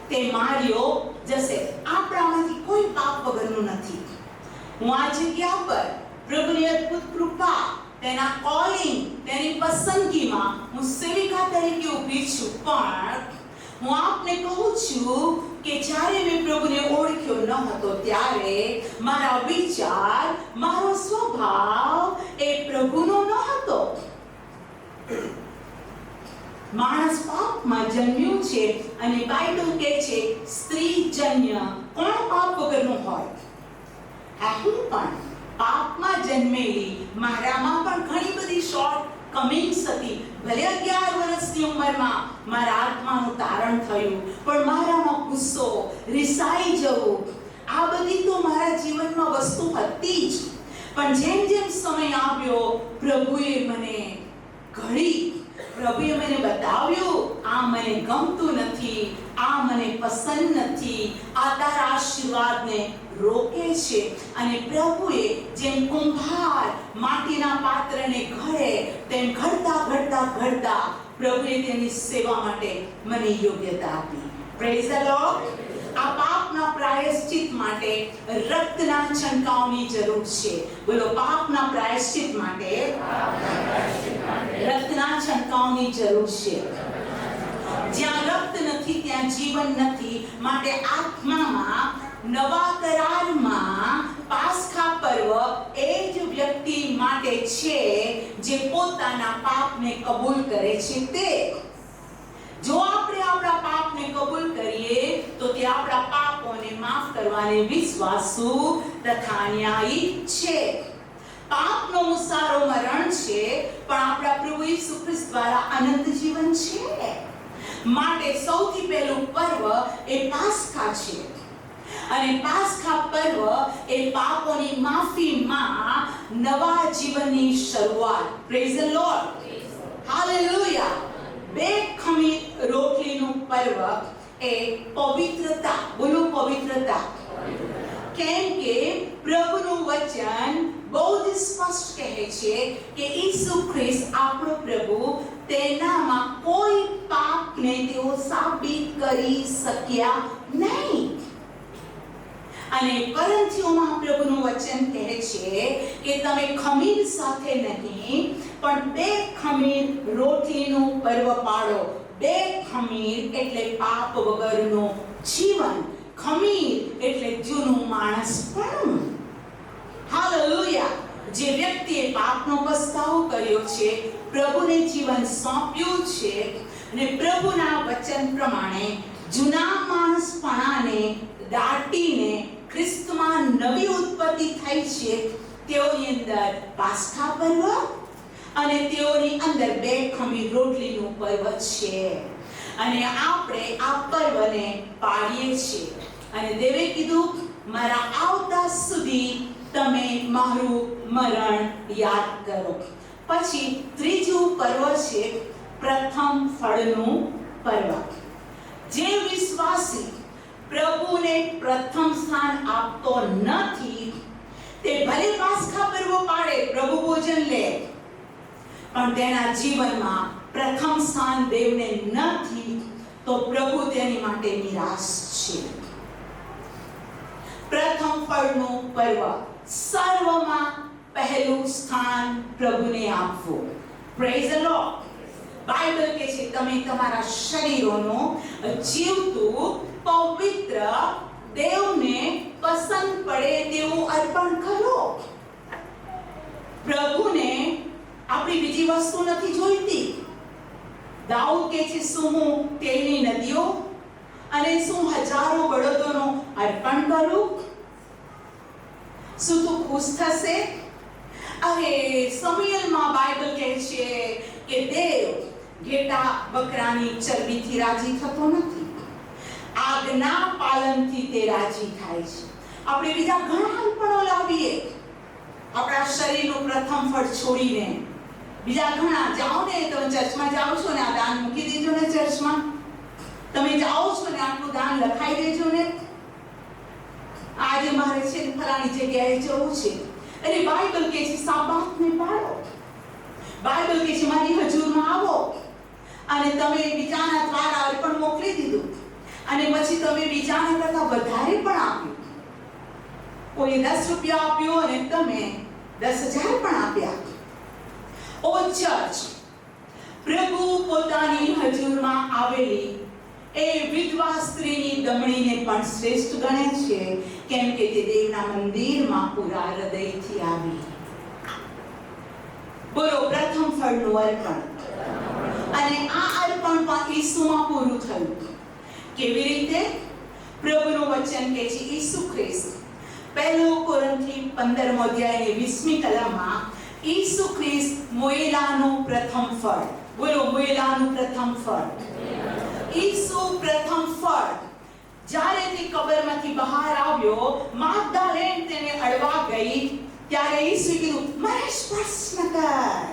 તે માર્યો જશે. આપણામાંથી કોઈ પાપ વગરનું નથી. હું આ જગ્યા પર પ્રભુની અદ્ભુત કૃપા, તેના કોલિંગ, તેની પસંદગીમાં હું સેવિકા તરીકે ઊભી છું. પણ હું આપને કહું છું કે જ્યારે મેં પ્રભુને ઓળખ્યો ન હતો ત્યારે મારા વિચાર, મારો સ્વભાવ એ પ્રભુનો ન હતો. માણસ પાપમાં જન્મ્યું છે અને બાઇબલ કહે છે સ્ત્રી જન્ય કોણ પાપ વગરનું હોય? આ હું પણ પાપમાં જન્મેલી, મારામાં પણ ઘણી બધી શોર્ટ કમિંગ્સ હતી. ભલે 11 વર્ષની ઉંમરમાં મારા આત્માનું તારણ થયું, પણ મારામાં ગુસ્સો, રિસાઈ જવું, આ બધી તો મારા જીવનમાં વસ્તુ હતી જ. પણ જેમ જેમ સમય આવ્યો, પ્રભુએ મને બતાવ્યું, આ મને ગમતું નથી, આ મને પસંદ નથી, આ તારા આશીર્વાદને રોકે છે. અને પ્રભુએ જેમ કુંભાર માટીના પાત્રને ઘડે તેમ ઘડતા પ્રભુએ તેની સેવા માટે મને યોગ્યતા આપી. Praise the lord. આ પાપના પ્રાયશ્ચિત માટે રક્તના છંટકાવની જરૂર છે. બોલો, પાપના પ્રાયશ્ચિત માટે રક્તના છંટકાવની જરૂર છે. જ્યાં રક્ત નથી ત્યાં જીવન નથી. માટે આત્મામાં નવા કરારમાં પાસ્ખા પર્વ એ જ વ્યક્તિ માટે છે જે પોતાના પાપને કબૂલ કરે છે. તે જો આપણે આપણા પાપને કબૂલ કરીએ તો તે આપણા પાપોને માફ કરવાને વિશ્વાસુ તથા ન્યાયી છે. પાપનો મુસારો મરણ છે, પણ આપણા પ્રભુ ઈસુ ખ્રિસ્ત દ્વારા અનંત જીવન છે. માટે સૌથી પહેલું પર્વ એ પાસ્ખા છે. અને પાસ્ખા પર્વ એ પાપોની માફીમાં નવા જીવનની શરૂઆત. Praise the lord. હાલેલુયા. બે ખમીર રોટલીનું પર્વ એ પવિત્રતા. બોલો, પવિત્રતા. કેમ કે પ્રભુનું વચન બહુ જ સ્પષ્ટ કહે છે કે ઈસુ ખ્રિસ્ત આપણો પ્રભુ, તેનામાં કોઈ પાપને તેઓ સાબિત કરી શક્યા નહીં. અને કોરિન્થીઓમાં પ્રભુનું વચન કહે છે કે તમે ખમીર સાથે નહીં પણ બે ખમીર રોટલીનું પર્વ પાડો. બે ખમીર એટલે પાપ વગરનું જીવન. ખમીર એટલે જૂનું માણસપણું. હાલેલુયા. જે વ્યક્તિએ પાપનો પસ્તાવો કર્યો છે, પ્રભુને જીવન સોંપ્યું છે અને પ્રભુના વચન પ્રમાણે જૂના માણસપણાને દાટીને ખ્રિસ્તમાં નવી ઉત્પત્તિ થઈ છે, તેઓની અંદર પાસ્ખા પર્વ અને તેઓની અંદર બે ખમીર રોટલીનું પર્વ છે. અને આપણે આ પર્વને પાડીએ છીએ. અને દેવે કીધું, મારા આવતા સુધી તમે મારું મરણ યાદ કરો. પછી ત્રીજું પર્વ છે પ્રથમ ફળનું પર્વ. જે વિશ્વાસી પ્રભુને પ્રથમ સ્થાન આપતો નથી તે ભલે પાસ્ખા પર્વ પાડે, પ્રભુ ભોજન લે, પણ તેના જીવનમાં પ્રથમ સ્થાન દેવને નથી તો પ્રભુ તેની માટે નિરાશ છે. પ્રથમ ફળનું પર્વ, સર્વમાં પહેલું સ્થાન પ્રભુને આપવું. Praise the lord. બાઇબલ કહે છે તમે તમારા શરીરોનો જીવતું પવિત્ર દેવને પસંદ પડે તેવું અર્પણ કરો. પ્રભુને આપણી બીજી વસ્તુ નથી જોઈતી. દાઉદ કહે છે, શું હું તેલની નદીઓ અને શું હજારો બળદોનો અર્પણ કરું? શું તું ખુશ થશે? અરે સમુએલમાં બાઇબલ કહે છે કે દેવ ઘેટા બકરાની ચરબીથી રાજી થતો નથી, આજ્ઞા પાલનથી તે રાજી થાય છે. આપણે બીજા ઘણા અર્પણો લાવીએ, આપણા શરીરનું પ્રથમ ફળ છોડીને બીજા ઘણા. જાઓ ને, તમે ચર્ચમાં જાઓ છો ને, આ દાન મૂકી દેજો ને ચર્ચમાં. તમે જાઓ છો ને, આટલું દાન લખાઈ દેજો ને. આજે મારે છે ફલાણી જગ્યાએ જવું છે. અને બાઇબલ કહે છે સાબાતને પાળો. બાઇબલ કહે છે મારી હજુરમાં આવો. અને તમે બીજાના દ્વારા અર્પણ મોકલી દીધું અને પછી તમે બીજાના કરતા વધારે પણ આપ્યું. કોઈ 10 રૂપિયા આપ્યો અને તમે 10,000 પણ આપ્યા. ઓ ચર્ચ, પ્રભુ પોતાની હજુરમાં આવેલી એ વિધવા સ્ત્રીની દમણીને પણ શ્રેષ્ઠ ગણે છે, કેમ કે તે દેવના મંદિરમાં પૂરા હૃદયથી આવી. બોલો, પ્રથમ ફળનું અર્પણ. અને આ અર્પણ પણ ઈસુમાં પૂરું થયું. કેવી રીતે? પ્રભુનું વચન કહે છે ઈસુ ખ્રિસ્ત 1 કોરિન્થી 15મો અધ્યાયની 20મી કલમમાં ઈસુ ખ્રિસ્ત મોયેલાનું પ્રથમ ફળ. બોલો, મોયેલાનું પ્રથમ ફળ. ઈસુ પ્રથમ ફળ. જ્યારે તે કબરમાંથી બહાર આવ્યો, માગદાલેન તેને અડવા ગઈ ત્યારે ઈસુએ કીધું, મને સ્પર્શ ન કર,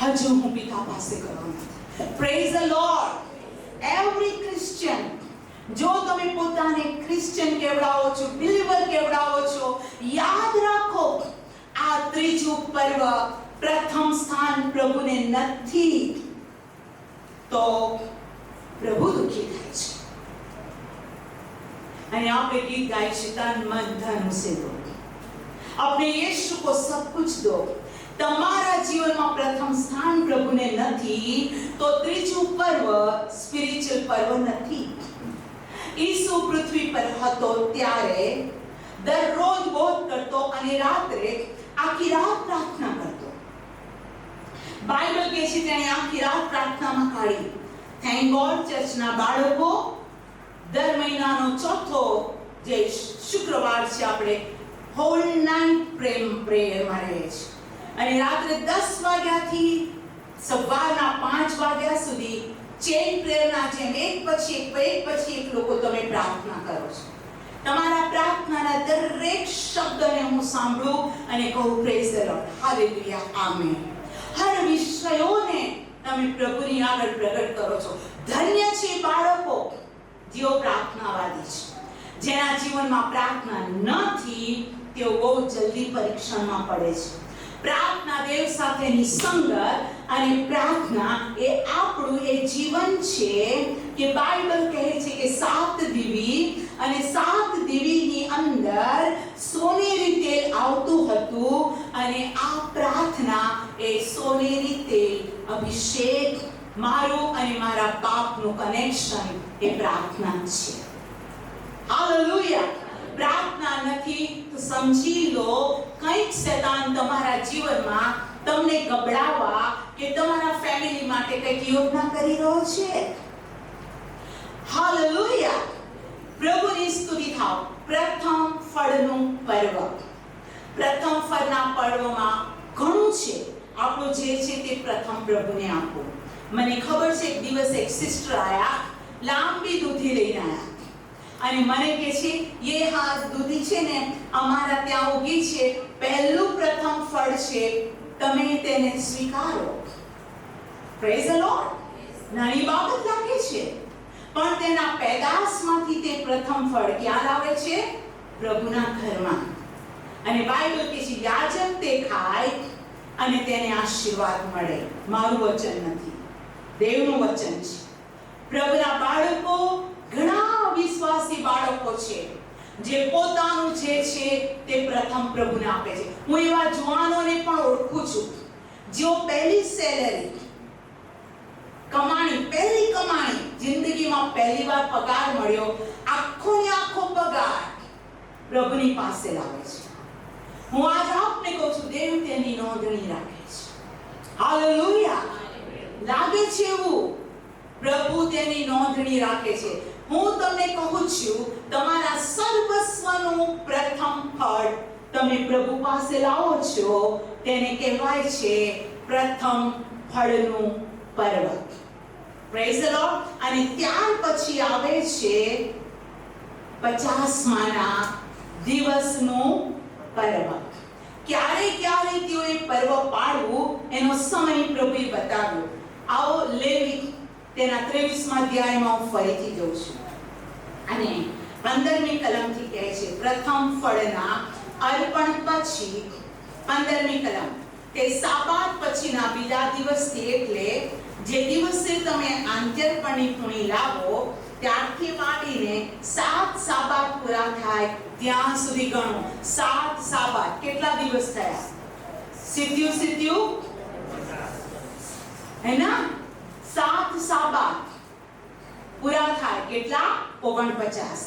હજુ હું પિતા પાસે ગયો નથી. Praise the lord. Every Christian, જો તમે પોતાને ક્રિશ્ચિયન કેવડાવો છો, બિલીવર કેવડાવો છો, યાદ રાખો આ ત્રીજું પર્વ પ્રથમ સ્થાન પ્રભુને નથી તો પ્રભુ દુઃખી થાય છે. અને આપણે ગીત ગાય છે, તન મન ધન ઉસે દો, अपने यीशु को सब कुछ दो. તમારા જીવનમાં પ્રથમ સ્થાન પ્રભુને નથી તો ત્રીજું પર્વ સ્પિરિચ્યુઅલ પર્વ નથી. ઈસુ પૃથ્વી પર હતો ત્યારે દરરોજ બોધ કરતો અને રાત્રે આખી રાત પ્રાર્થના કરતો. બાઇબલ કહે છે તેણે આખી રાત પ્રાર્થનામાં કાઢી. થેન્ક ગોડ, ચર્ચના બાળકો દર મહિનાનો ચોથો જે શુક્રવાર છે આપણે હોલ નાઇટ પ્રેયરમાં રહે છે. અને રાત્રે 10 વાગ્યાથી સવારના 5 વાગ્યા સુધી ચેન પ્રેયરના જેમ એક પછી એક લોકો તમે પ્રાર્થના કરો છો. તમારા પ્રાર્થનાના દરેક શબ્દને હું સાંભળું અને કહું, praise the lord, hallelujah, amen. હર વિષયોને તમે પ્રભુની આગળ પ્રગટ કરો છો. ધન્ય છે બાળકો જેઓ પ્રાર્થનાવાદી છે. જેના જીવનમાં પ્રાર્થના નથી તેઓ બહુ જલ્દી પરીક્ષણમાં પડે છે. પ્રાર્થના દેવ સાથેની સંગત અને પ્રાર્થના એ આપણું એ જીવન છે કે બાઇબલ કહે છે કે 7 દીવી અને 7 દીવીની અંદર સોનેરી તેલ આવતું હતું અને આ પ્રાર્થના એ સોનેરી તેલ અભિષેક, મારું અને મારા બાપનું કનેક્શન એ પ્રાર્થના છે. હાલેલુયા. પ્રાર્થના નથી તો સમજી લો કંઈક શૈતાન તમારા જીવનમાં તમને ગબડાવવા કે તમારા ફેમિલી માટે કંઈક યોજના કરી રહ્યો છે. હાલેલુયા. પ્રભુની સ્તુતિ થાવ. પ્રથમ ફળનું પર્વ. પ્રથમ ફળના પર્વમાં ઘણું છે. આપણું જે છે તે પ્રથમ પ્રભુને આપો. મને ખબર છે એક દિવસ એક સિસ્ટર આયા, લાંબી દૂધી લઈને આયા અને મને કહે છે, ये हाथ દૂધી છે ને અમારા ત્યાં ઉગી છે, પહેલું પ્રથમ ફળ છે, તમે તેને સ્વીકારો. Praise the lord. નાની બાબત લાગે છે પણ તેના પેદાશમાંથી તે પ્રથમ ફળ ક્યાં લાવે છે? પ્રભુના ઘરમાં. અને બાઇબલ કહે છે યાજક તે ખાય અને તેને આશીર્વાદ મળે. મારું વચન નથી, દેવનું વચન છે. પ્રભુના બાળકો, ઘણા વિશ્વાસી બાળકો છે જે પોતાનું જે છે તે પ્રથમ પ્રભુને આપે છે. હું એવા જવાનોને પણ ઓળખું છું જેઓ પહેલી સેલેરી કમાણી, પહેલી કમાણી, જિંદગીમાં પહેલી વાર પગાર મળ્યો, આખો ને આખો પગાર પ્રભુની પાસે લાવે છે. હું આજ આપને કહું છું, દેવ તેની નોંધણી રાખે છે. હાલેલુયા. લાગે છે એવું પ્રભુ તેની નોંધણી રાખે છે. હું તમને કહું છું, તમારા સર્વસ્વનું પ્રથમ ફળ તમે પ્રભુ પાસે લાવો છો તેને કહેવાય છે પ્રથમ ફળનું પર્વ. Praise the lord. અને ત્યાર પછી આવે છે 50મા દિવસનું પર્વ. ક્યારે તેઓએ પર્વ પાળવું એનો સમય પ્રભુએ બતાવ્યો. આવો લેવી તેના 23મા અધ્યાયમાં હું ફરીથી જોઉં છું અને 15મી કલમથી કહે છે, પ્રથમ ફળના અર્પણ પછી 15મી કલમ, તે સાબાત પછીના બીજા દિવસથી, એટલે જે દિવસે તમે આંતરપણની પૂણી લાવો ત્યારથી માંડીને 7 સાબાત પૂરા થાય ત્યાં સુધી ગણો. 7 સાબાત કેટલા દિવસ થયા? સીધ્યું હે ના? 7 સાબાત પૂરા થાય કેટલા? 49.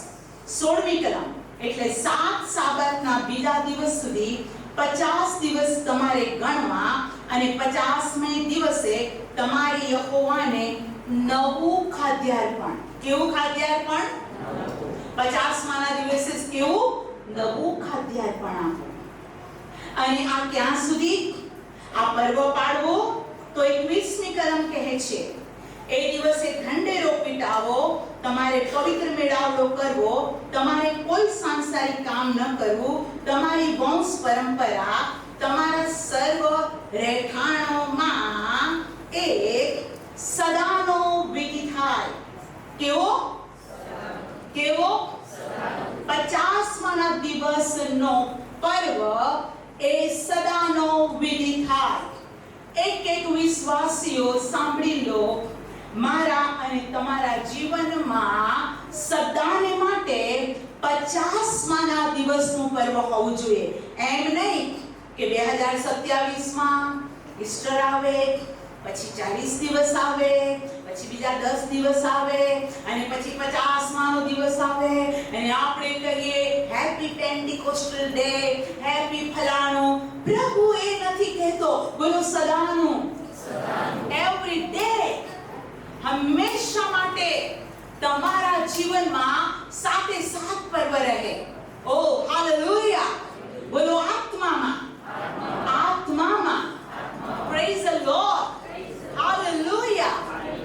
16મી કલમ, એટલે 7 સાબાતના બીજા દિવસ સુધી 50 દિવસ તમારે ગણવા અને 50મે દિવસે તમારે યહોવાને નવું ખાદ્યાર્પણ. કેવું ખાદ્યાર્પણ? 50માના દિવસે કેવું? નવું ખાદ્યાર્પણ આપો. અને આ ક્યાં સુધી આ પર્વ પાળવો? તો 21મી કલમ કહે છે, એ દિવસે ઢંઢેરો પીટાવો, તમારે પવિત્ર મેળાવડો કરવો, તમારે કોઈ સાંસારિક કામ ન કરવું, તમારી વંશ પરંપરા તમારા સર્વ રહેઠાણોમાં એક સદાનો વિધિ થાય. કેવો? 50મા દિવસનો પર્વ એ સદાનો વિધિ થાય. એક વિશ્વાસીઓ સાંભળી લો, મારા અને તમારા જીવનમાં સદાને માટે 50મા દિવસનું પર્વ હોવું જોઈએ. એમ નહીં કે 2027માં ઈસ્ટર આવે, પછી 40 દિવસ આવે, પછી બીજા 10 દિવસ આવે, અને પછી 50માનો દિવસ આવે, અને આપણે કહીએ હેપી પેન્ટિકોસ્ટલ ડે, હેપી ફલાણું. પ્રભુ એ નથી કહેતો. બોલો સદાનું. એવરી ડે, હંમેશા માટે તમારા જીવનમાં સાથે સાત પર્વ રહે. ઓ હાલેલુયા. બોલો આત્મામાં. Praise the lord. હાલેલુયા.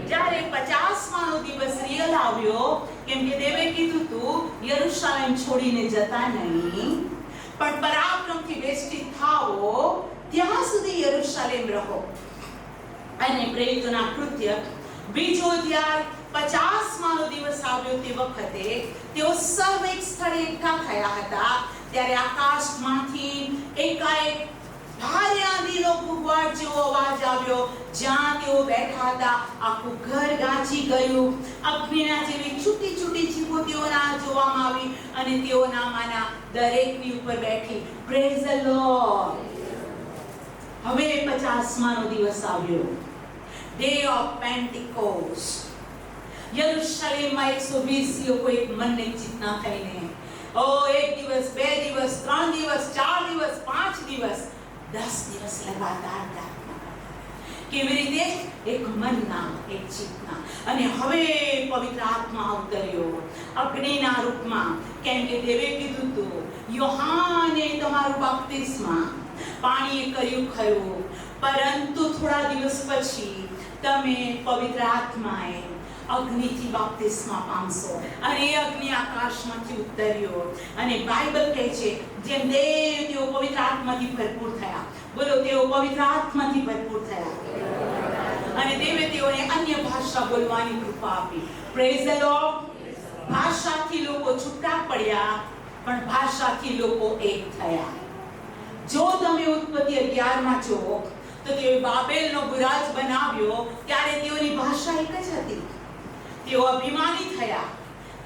જ્યારે 50માનો દિવસ રિયલ આવ્યો, કેમ કે દેવે કીધું તું યરુશલેમ છોડીને જતા નહીં, પણ પરાક્રમથી વેષ્ટિત થાઓ, ત્યાં સુધી યરુશલેમ રહો. અને પ્રેરિતોના કૃત્ય 2 અધ્યાય 50માનો દિવસ આવ્યો તે વખતે તેઓ સર્વ એક સ્થળે એકઠા થયા હતા. ત્યારે આકાશમાંથી એકાએક ભારે આંધીનો ભૂગવાડ જેવો અવાજ આવ્યો. જ્યાં તેઓ બેઠા હતા આખું ઘર ગાંચી ગયું. અગ્નિના જેવી છૂટી છૂટી ચીપો તેઓના જોવામાં આવી, અને તેઓનામાંના દરેકની ઉપર બેઠી. Praise the lord. હવે 50માનો દિવસ આવ્યો, ડે ઓફ પેન્ટિકોસ્ટ. યરુશલેમમાં 120 લોકો એક મનને ચિંતા થઈને, ઓ 1 દિવસ, 2 દિવસ, 3 દિવસ, 4 દિવસ, 5 દિવસ, 10 દિવસ લગાતાર પ્રાર્થના કરતા. કેવી રીતે? એક મનના, એક ચિત્તના. અને હવે પવિત્ર આત્મા અવતર્યો અગ્નિના રૂપમાં. કેમ કે દેવે કીધું તું યોહાને તમારું બાપ્તિસ્મા પાણીએ કર્યું ખરું, પરંતુ થોડા દિવસ પછી તમે પવિત્ર આત્માએ અગ્નિથી બાપ્તિસ્મા પામશો. અને એ અગ્નિ આકાશમાંથી ઉતર્યો. અને બાઇબલ કહે છે જેમ દેવ તેઓ પવિત્ર આત્માથી ભરપૂર થયા. બોલો, તેઓ પવિત્ર આત્માથી ભરપૂર થયા. અને દેવે તેઓને અન્ય ભાષા બોલવાની કૃપા આપી. Praise the lord. ભાષાથી લોકો છૂટા પડ્યા, પણ ભાષાથી લોકો એક થયા. જો તમે ઉત્પત્તિ 11માં જુઓ તો તેઓ બાબેલનો બુરાજ બનાવ્યો, ત્યારે તેઓની ભાષા એક જ હતી. તેઓ અભિમાની થયા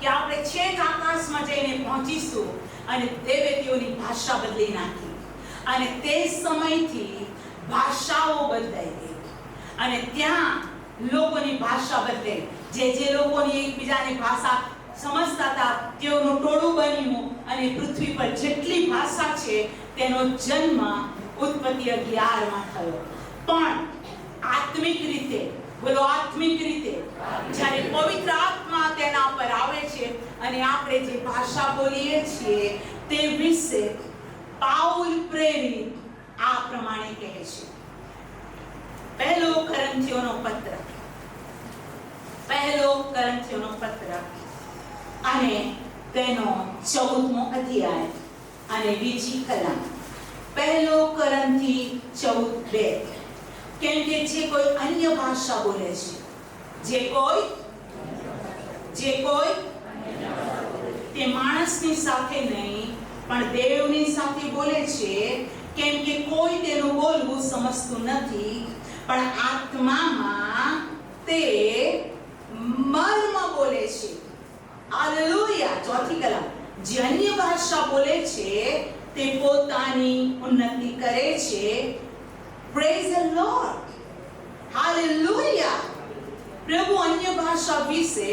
કે આપણે છેક આકાશમાં જઈને પહોંચીશું, અને દેવે તેઓની ભાષા બદલી નાખી. અને તે સમયથી ભાષાઓ બદલાઈ ગઈ, અને ત્યાં લોકોની ભાષા બદલાઈ. જે લોકોની એકબીજાની ભાષા સમજતા હતા તેઓનું ટોળું બન્યું, અને પૃથ્વી પર જેટલી ભાષા છે તેનો જન્મ ઉત્પત્તિ 11માં થયો. પણ આત્મિક રીતે, બોલો આત્મિક રીતે, જ્યારે પવિત્ર આત્મા તેના પર આવે છે, અને આપણે જે ભાષા બોલીએ છીએ તે વિશે પાઉલ પ્રેરિત આ પ્રમાણે કહે છે. પહેલો કરંથીઓનો પત્ર અને તેનો 14મો અધ્યાય અને બીજી કલમ. પહેલો કરંથી 14:2. કેમ કે જે કોઈ અન્ય ભાષા બોલે છે, જે કોઈ તે માણસની સાથે નહીં, પણ દેવની સાથે બોલે છે. કેમ કે કોઈ તેનું બોલવું સમજતું નથી, પણ આત્મામાં તે મર્મ બોલે છે. હાલેલુયા. ચોથી કલમ. જે અન્ય ભાષા બોલે છે તે પોતાની ઉન્નતિ કરે છે. Praise the lord. હાલેલુયા. પ્રભુ અન્ય ભાષા વિશે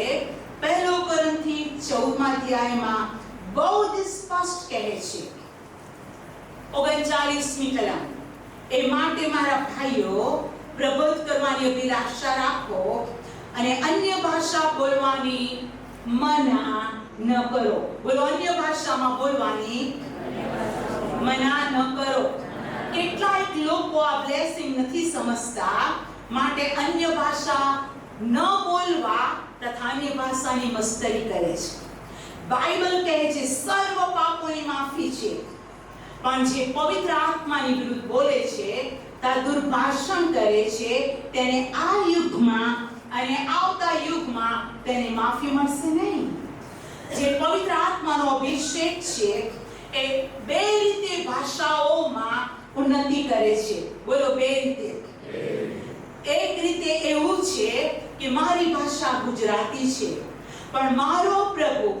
પહેલો કરંથી 14મા અધ્યાયમાં બહુ જ સ્પષ્ટ કહે છે. 39મી કલમ. એ માટે મારા ભાઈઓ, પ્રબોધ કરવાની અભિલાષા રાખો, અને અન્ય ભાષા બોલવાની મના ન કરો. બોલો, અન્ય ભાષામાં બોલવાની મના ન કરો. કેટલાક લોકો આ બ્લેસિંગ નથી સમજતા, માટે અન્ય ભાષા ન બોલવા તથા અન્ય ભાષાની મસ્તરી કરે છે. બાઇબલ કહે છે સર્વ પાપોની માફી છે, પણ જે પવિત્ર આત્માની વિરુદ્ધ બોલે છે તા દુર્ભાષણ કરે છે તેને આ યુગમાં અને આવતા યુગમાં તેને માફી મળશે નહીં. જે પવિત્ર આત્માનો અભિષેક છે એ બે રીતે ભાષાઓમાં ઉન્નતિ કરે છે. બોલો, બે રીતે. એક રીતે એવું છે કે મારી ભાષા ગુજરાતી છે, પણ મારો પ્રભુ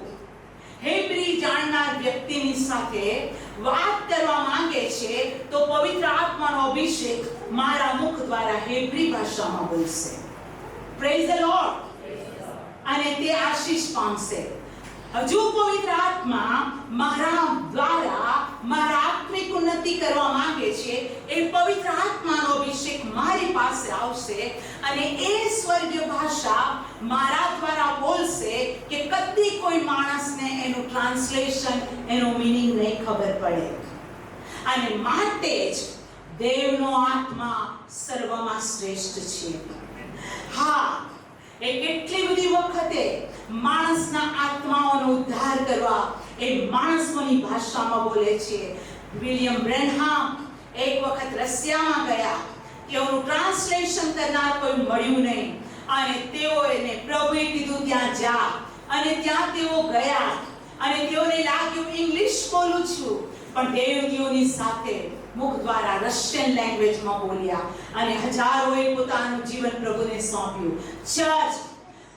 હેબ્રી જાણનાર વ્યક્તિની સાથે વાત કરવા માંગે છે તો પવિત્ર આત્માનો અભિષેક મારા મુખ દ્વારા હેબ્રી ભાષામાં બોલશે. Praise the lord. અને તે આશીષ પામશે. હજુ પવિત્ર આત્મા મારા દ્વારા મારા આત્મિક ઉન્નતિ કરવા માંગે છે. એ પવિત્ર આત્માનો અભિષેક મારી પાસે આવશે અને એ સ્વર્ગીય ભાષા મારા દ્વારા બોલશે કે કદી કોઈ માણસને એનું ટ્રાન્સલેશન, એનો મીનિંગ નહીં ખબર પડે. અને માટે જ દેવનો આત્મા સર્વમાં શ્રેષ્ઠ છે. હા, એ કેટલી બધી વખતે માણસના આત્માઓનો ઉદ્ધાર કરવા એ માણસોની ભાષામાં બોલે છે. વિલિયમ બ્રેનહામ એક વખત રશિયામાં ગયા. તેઓનું ટ્રાન્સલેશન કરનાર કોઈ મળ્યું નહીં અને તેઓને પ્રભુએ કીધું ત્યાં જા. અને ત્યાં તેઓ ગયા અને તેઓને લાગ્યું ઇંગ્લિશ બોલું છું, પણ તેઓની સાથે મુખ દ્વારા રશિયન લેંગ્વેજમાં બોલ્યા અને હજારોએ પોતાનું જીવન પ્રભુને સોંપ્યું. ચર્ચ,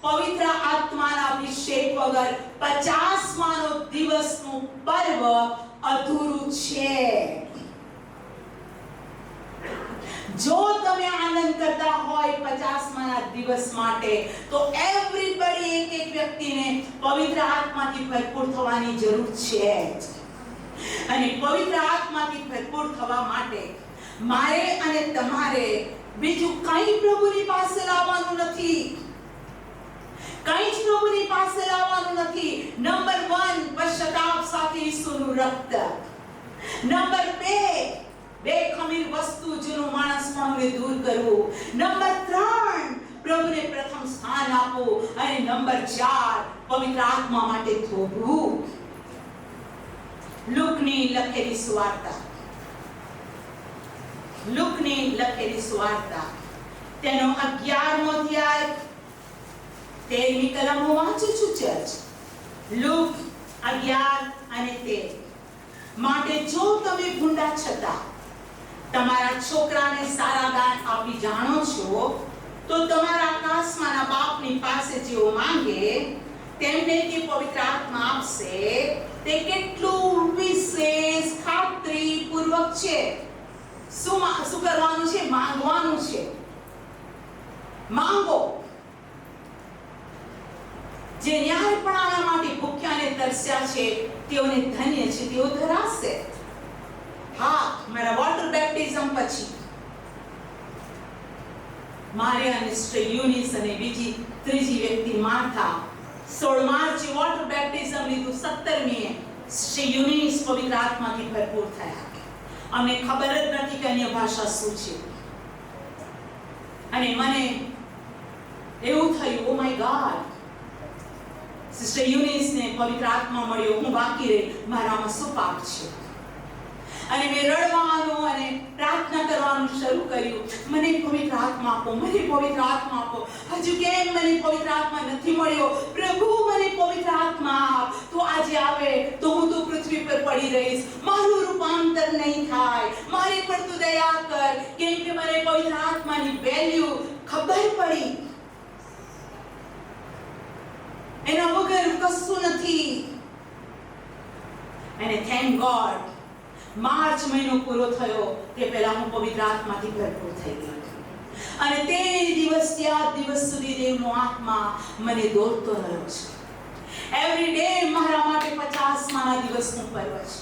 પવિત્ર આત્માના અભિષેક વગર 50માનો દિવસનું પર્વ અધૂરું છે. જો તમે આનંદ કરતા હોય 50માના દિવસ માટે તો એવરીબડી, એક વ્યક્તિને પવિત્ર આત્માથી ભરપૂર થવાની જરૂર છે. અને પવિત્ર આત્માથી ભરપૂર થવા માટે મારે અને તમારે બીજું કંઈ પ્રભુની પાસે લાવવાનું નથી. કંઈ જ પ્રભુની પાસે લાવવાનું નથી. નંબર 1, પશ્ચાતાપ સાથે ઈસુનું રક્ત. નંબર 2, બેખમીર વસ્તુ જેનું માણસપણુને દૂર કરવું. નંબર 3, પ્રભુને પ્રથમ સ્થાન આપવું. અને નંબર 4, પવિત્ર આત્મા માટે થોભવું. લુકની લખેલી સુવાર્તા તેનો 11મો અધ્યાય 13મી કલમ હું વાંચું છું. ચર્ચ, લુક 11 અને 13. માટે જો તમે ભૂંડા છતાં તમારા છોકરાને સારા દાન આપી જાણો છો તો તમારા આકાશમાંના બાપની પાસે જેઓ માંગે તેમને તે પવિત્ર આત્મા આપશે. તે કેટલું વિશેષ ખાતરીપૂર્વક છે. શું કરવાનું છે? માંગવાનું છે. માંગો. જે ન્યાયપણાના માટે ભૂખ્યા અને તરસ્યા છે તેઓને ધન્ય છે, તેઓ ધરાશે. હા, મારા વોટર બેપ્ટિઝમ પછી મારે અને સિસ્ટર યુનિસ અને ત્રીજી વ્યક્તિ માર્થા 16 માર્ચે વોટર બેપ્ટિઝમ લીધું. 17મીએ સિસ્ટર યુનિસ પવિત્ર આત્માથી ભરપૂર થયા. અમને ખબર જ નથી કે અન્ય ભાષા શું છે. અને મને એવું થયું, ઓ માય ગોડ, સિસ્ટર યુનિસને પવિત્ર આત્મા મળ્યો, હું બાકી રહી, મારામાં શું પાપ છે? અને મેં રડવાનું અને પ્રાર્થના કરવાનું શરૂ કર્યું, મને પવિત્ર આત્મા આપો, મને પવિત્ર આત્મા આપો. હજુ કેમ મને પવિત્ર આત્મા નથી મળ્યો? પ્રભુ, મને પવિત્ર આત્મા આપ. તો આજે આવે તો હું તો પૃથ્વી પર પડી રહીશ, મારું રૂપાંતર નહીં થાય. મારી પર તું દયા કર, કેમ કે મને પવિત્ર આત્માની વેલ્યુ ખબર પડી. એના વગર કશું નથી. અને થેન્ક ગોડ, માર્ચ મહિનો પૂરો થયો તે પહેલા હું પવિત્ર આત્માથી ભરપૂર થઈ ગઈ. અને તે દિવસથી આ દિવસ સુધી દેવનો આત્મા મને દોરતો રહ્યો છે. એવરી ડે મારા માટે 50માના દિવસનું પર્વ છે.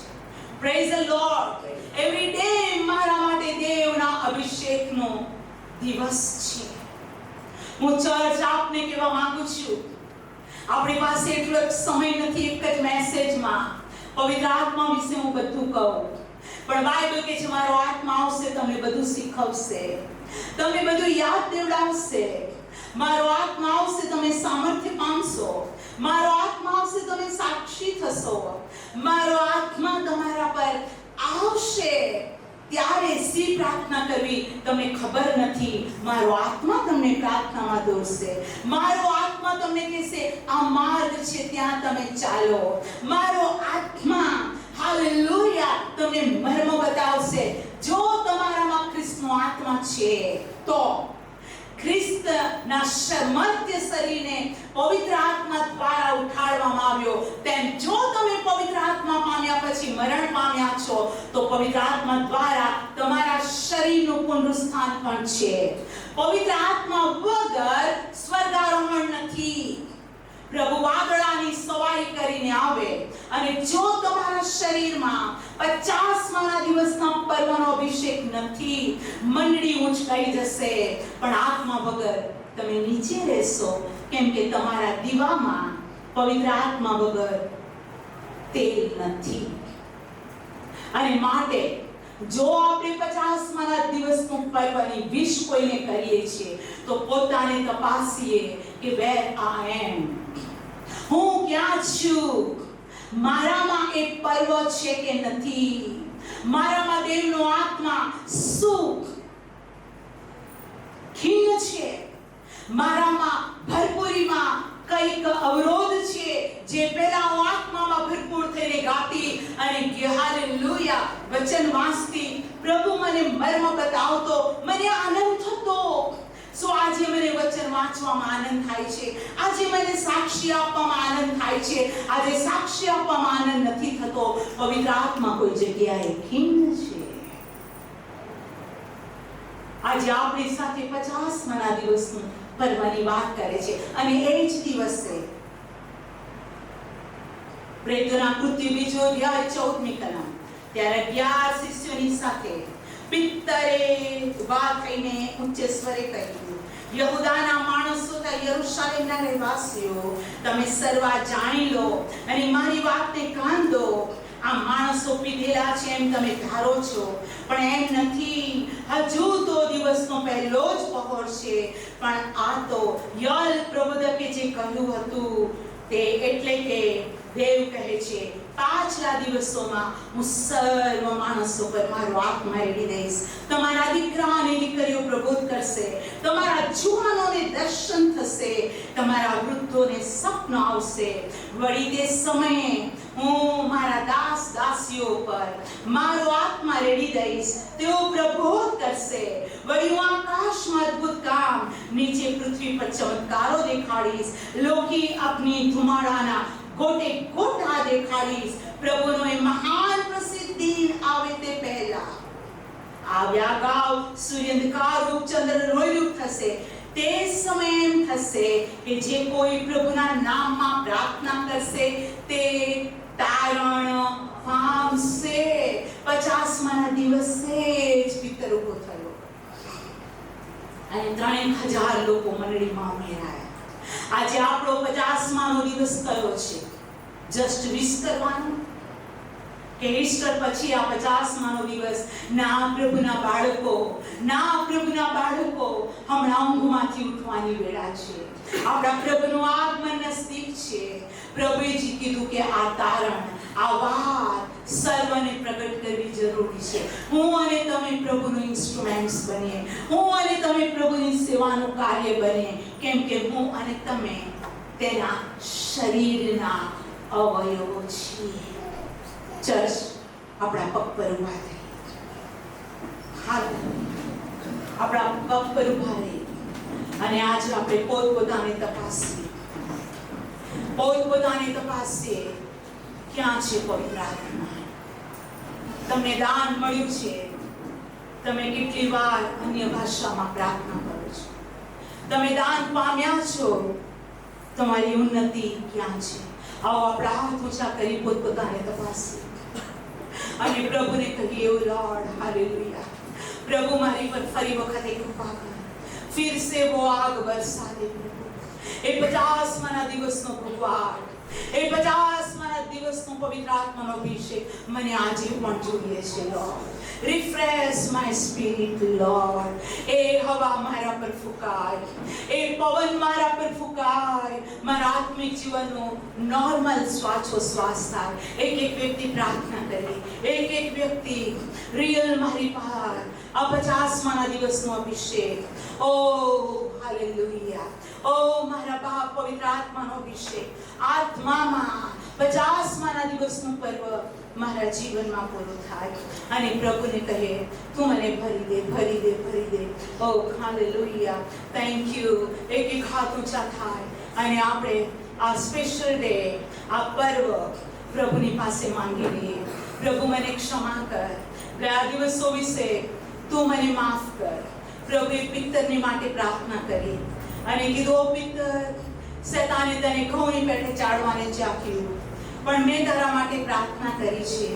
Praise the lord. Every day મારા માટે દેવના અભિષેકનો દિવસ છે. હું ચર્ચ આપને કહેવા માંગુ છું, આપણી પાસે એટલો સમય નથી એક જ મેસેજમાં પવિત્ર આત્મા વિશે હું બધું કહું. પણ બાઇબલ કહે છે મારો આત્મા આવશે, તમને બધું શીખવશે, તમને બધું યાદ દેવડાવશે. મારો આત્મા આવશે, તમે સામર્થ્ય પામશો. મારો આત્મા આવશે, તમે સાક્ષી થશો. મારો આત્મા તમારા પર આવશે ત્યારે સી પ્રાર્થના કરવી તમને ખબર નથી. મારો આત્મા તમને પ્રાર્થનામાં દોરશે. મારો આત્મા તમને કહેશે આ માર્ગ છે, ત્યાં તમે ચાલો. મારો આત્મા હાલેલુયા તમને મર્મ બતાવશે. જો તમારામાં ખ્રિસ્તનો આત્મા છે તો ખ્રિસ્તના મર્ત્ય શરીરને પવિત્ર આત્મા દ્વારા ઉઠાડવામાં આવ્યો. તેમ જો તમે પવિત્ર આત્મા પામ્યા પછી મરણ પામ્યા છો તો પવિત્ર આત્મા દ્વારા તમારા શરીરનું પુનરુત્થાન પણ છે. પવિત્ર આત્મા વગર સ્વર્ગારોહણ નથી. પ્રભુ વાદળાની સવારી કરીને આવે અને જો તમારા શરીરમાં 50મા દિવસના પર્વનો અભિષેક નથી, મંડળી ઊંચકાઈ જશે. પણ આત્મા વગર તમે નીચે રહેશો, કેમ કે તમારા દીવામાં પવિત્ર આત્મા વગર તેલ નથી. અને માટે જો આપણે 50મા દિવસનું પર્વની વિશ કોઈને કરીએ છીએ તો પોતાને તપાસીએ કે વેર આઈ એમ, હું ક્યાં છું? મારામાં એ પર્વ છે કે નથી? મારામાં દેવનો આત્મા સુખ ખીણ છે? મારામાં ભરપૂરીમાં કઈક અવરોધ છે જે પહેલા હું આત્મામાં ભરપૂર થઈને ગાતી અને હાલેલુયા વચન વાંચતી, પ્રભુ મને મર્મ બતાવતો, મને આનંદ થતો. સો આજે મને વચન વાંચવામાં આનંદ થાય છે. આજે મને સાક્ષી આપવામાં આનંદ થાય છે. આજે સાક્ષી આપવામાં આનંદ નથી થતો. પવિત્ર આત્મા કોઈ જગ્યાએ ખીણ છે. આજે આપણી સાથે 50મા દિવસનું પર્વની વાત કરે છે અને એ જ દિવસે પ્રેરિતોના કૃત્ય 2 અધ્યાય 14મી કલમ, ત્યારે 11 શિષ્યોની સાથે પિત્તરે ઉભા થઈને ઊંચે સ્વરે કહ્યું, યહૂદાના માણસો તથા યરૂશાલેમના રહેવાસીઓ, તમે સર્વા જાણી લો અને મારી વાતને કાન દો. આ માણસો પીધેલા છે એમ તમે ધારો છો, પણ એમ નથી. હજુ તો દિવસનો પહેલો જ પહોર છે. પણ આ તો યલ પ્રબોધકે જે કહ્યું હતું તે, એટલે કે દેવ કહે છે પાછલા દિવસોમાં હું સર્વ માણસો પર મારો આત્મા રેડી દઈશ. તમારા દીકરા અને દીકરીઓ પ્રબોધ કરશે, તમારા જુવાનોને દર્શન થશે, તમારા વૃદ્ધોને સપન આવશે. વળી તે સમયે હું મારા દાસ દાસીઓ પર મારો આત્મા રેડી દઈશ, તેઓ પ્રબોધ કરશે. વળી હું આકાશમાં અદ્ભુત કામ, નીચે પૃથ્વી પર ચમત્કારો દેખાડીશ. લોકી અગ્નિ ધુમાડાના ગોટે ગોટા દેખાડીશ. પ્રભુનો એ મહાન પ્રસિદ્ધ દિન આવે તે પહેલા આવ્યા ગાવ સૂર્યાંધકાર રૂપ ચંદ્ર રોયરૂપ થશે. તે સમય એમ થશે કે જે કોઈ પ્રભુના નામમાં પ્રાર્થના કરશે તે તારણ પામશે. 50મા દિવસે જ પિત્તર ઉભો થયો અને 3000 લોકો મંડળીમાં ઉમેરાયા. આજે આપણો 50મા દિવસ કયો છે? જસ્ટ વિશ કરવાનો કે ઈસ્ટર પછી આ 50મા દિવસ? ના પ્રભુના બાળકો, ના પ્રભુના બાળકો, હમણાં ઊંઘમાંથી ઉઠવાની વેળા છે. આપણા પ્રભુનું આગમન નજીક છે. પ્રભુએ કીધું કે આ તારણ, આ વાત સર્વને પ્રગટ કરવી જરૂરી છે. હું અને તમે પ્રભુનું ઇન્સ્ટ્રુમેન્ટ્સ બનીએ, હું અને તમે પ્રભુની સેવાનું કાર્ય બનીએ, કેમ કે હું અને તમે તેના શરીરના અવયવો છીએ. ચર્ચ આપણા પગ પર ઉભા થઈ, આપણા પગ પર ઉભા રહી અને આજે આપણે પોતપોતાને તપાસીએ ક્યાં છે પવિત્ર આત્મા? તમને દાન મળ્યું છે, તમે કેટલી વાર અન્ય ભાષામાં પ્રાર્થના કરો છો? તમે દાન પામ્યા છો, તમારી ઉન્નતિ ક્યાં છે? આવો આપણા હાથ ઊંચા કરી પોતપોતાને તપાસીએ અને પ્રભુને કહીએ, ઓ લॉर्ड हालेलुया, प्रभु મારી પર ફરી વખત કૃપા કર, फिर से वो आग बरसा दे प्रभु. એ 50મા દિવસનો ભગવાન, એ 50મા દિવસનો પવિત્ર આત્માનો અભિષેક મને આજે પણ જોઈએ છે lord. Refresh my spirit lord. એ હવા મારા પર ફૂંકાય, એ પવન મારા પર ફૂંકાય, મારા આત્મિક જીવનનો નોર્મલ શ્વાસ થાય. એક વ્યક્તિ પ્રાર્થના કરે, એક વ્યક્તિ રિયલ મારી પાર આ 50મા દિવસનો અભિષેક. ઓ હાલેલુયા. ઓ મારા બાપ, પવિત્ર આત્માનો અભિષેક આત્મામાં 50મા દિવસનું પર્વ મારા જીવનમાં પૂરું થાય અને પ્રભુને કહે, તું મને ભરી દે, ભરી દે, ભરી દે. ઓ હાલેલુયા. Thank you. એક હાથ ઊંચા થાય અને આપણે આ સ્પેશિયલ ડે, આ પર્વ પ્રભુની પાસે માંગી લઈએ. પ્રભુ મને ક્ષમા કર, ગયા દિવસો વિશે તું મને માફ કર. પ્રભુએ પિત્તરની માટે પ્રાર્થના કરી અને કીધું, ઓ પિત્તર, શેતાને તને ઘઉંની પેઠે ચાડવાને ચાખ્યું, પણ મેં તારા માટે પ્રાર્થના કરી છે.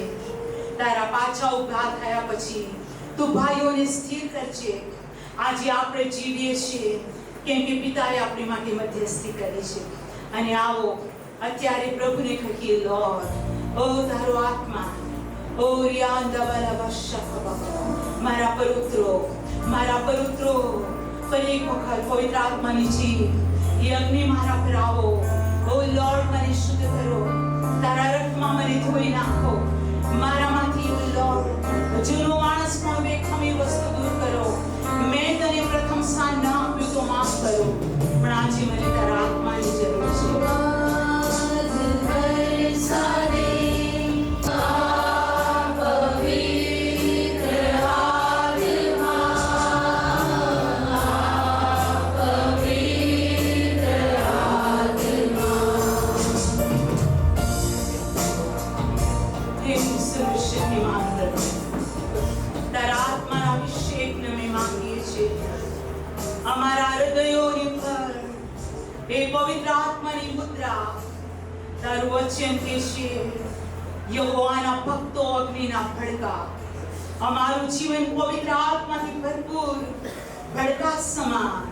તારા પાછા ઊભા થયા પછી તું ભાઈઓને સ્થિર કરજે. આજે આપણે જીવીએ છીએ કેમ કે પિતાએ આપણી માટે મધ્યસ્થી કરી છે. અને આવો અત્યારે પ્રભુને કહીએ, લોર્ડ, ઓ તારો આત્મા, ઓ મારા પર ઉતરો, મારા પર ઉતરો. ફરી એક વખત પવિત્ર આત્માની જીવ, એ અગ્નિ મારા પર આવો. ઓ લોર્ડ, મને શુદ્ધ કરો, તારા રક્તમાં મને ધોઈ નાખો. મારામાંથી ઓ લોર્ડ જૂનો માણસ પણ બેખમી વસ્તુ દૂર કરો. મેં તને પ્રથમ સ્થાન ન આપ્યું તો માફ કરો, પણ આજે મને તારા આત્માની જરૂર છે. અમારા હૃદયોની પર એ પવિત્ર આત્માની મુદ્રા, તારું વચન કે છે, યહોવાના ભક્તો અગ્નિના ભડકા. અમારું જીવન પવિત્ર આત્માથી ભરપૂર ભડકા સમાન,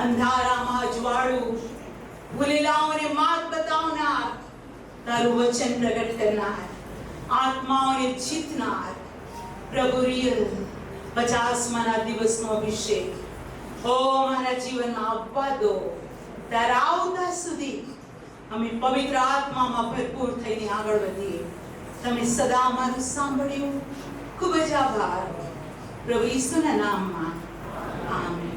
અંધારામાં અજવાળું, ભૂલેલાઓને માર્ગ બતાવનાર, તારું વચન પ્રગટ કરનાર, આત્માઓને જીતનાર. પ્રભુ રિયલ 50મા દિવસનો અભિષેક ઓ મારા જીવનમાં આવવા દો. તારા આવતા સુધી અમે પવિત્ર આત્મામાં ભરપૂર થઈને આગળ વધીએ. તમે સદા અમારું સાંભળ્યું. ખૂબ જ આભાર. પ્રભુ ઈસુના નામમાં આમેન.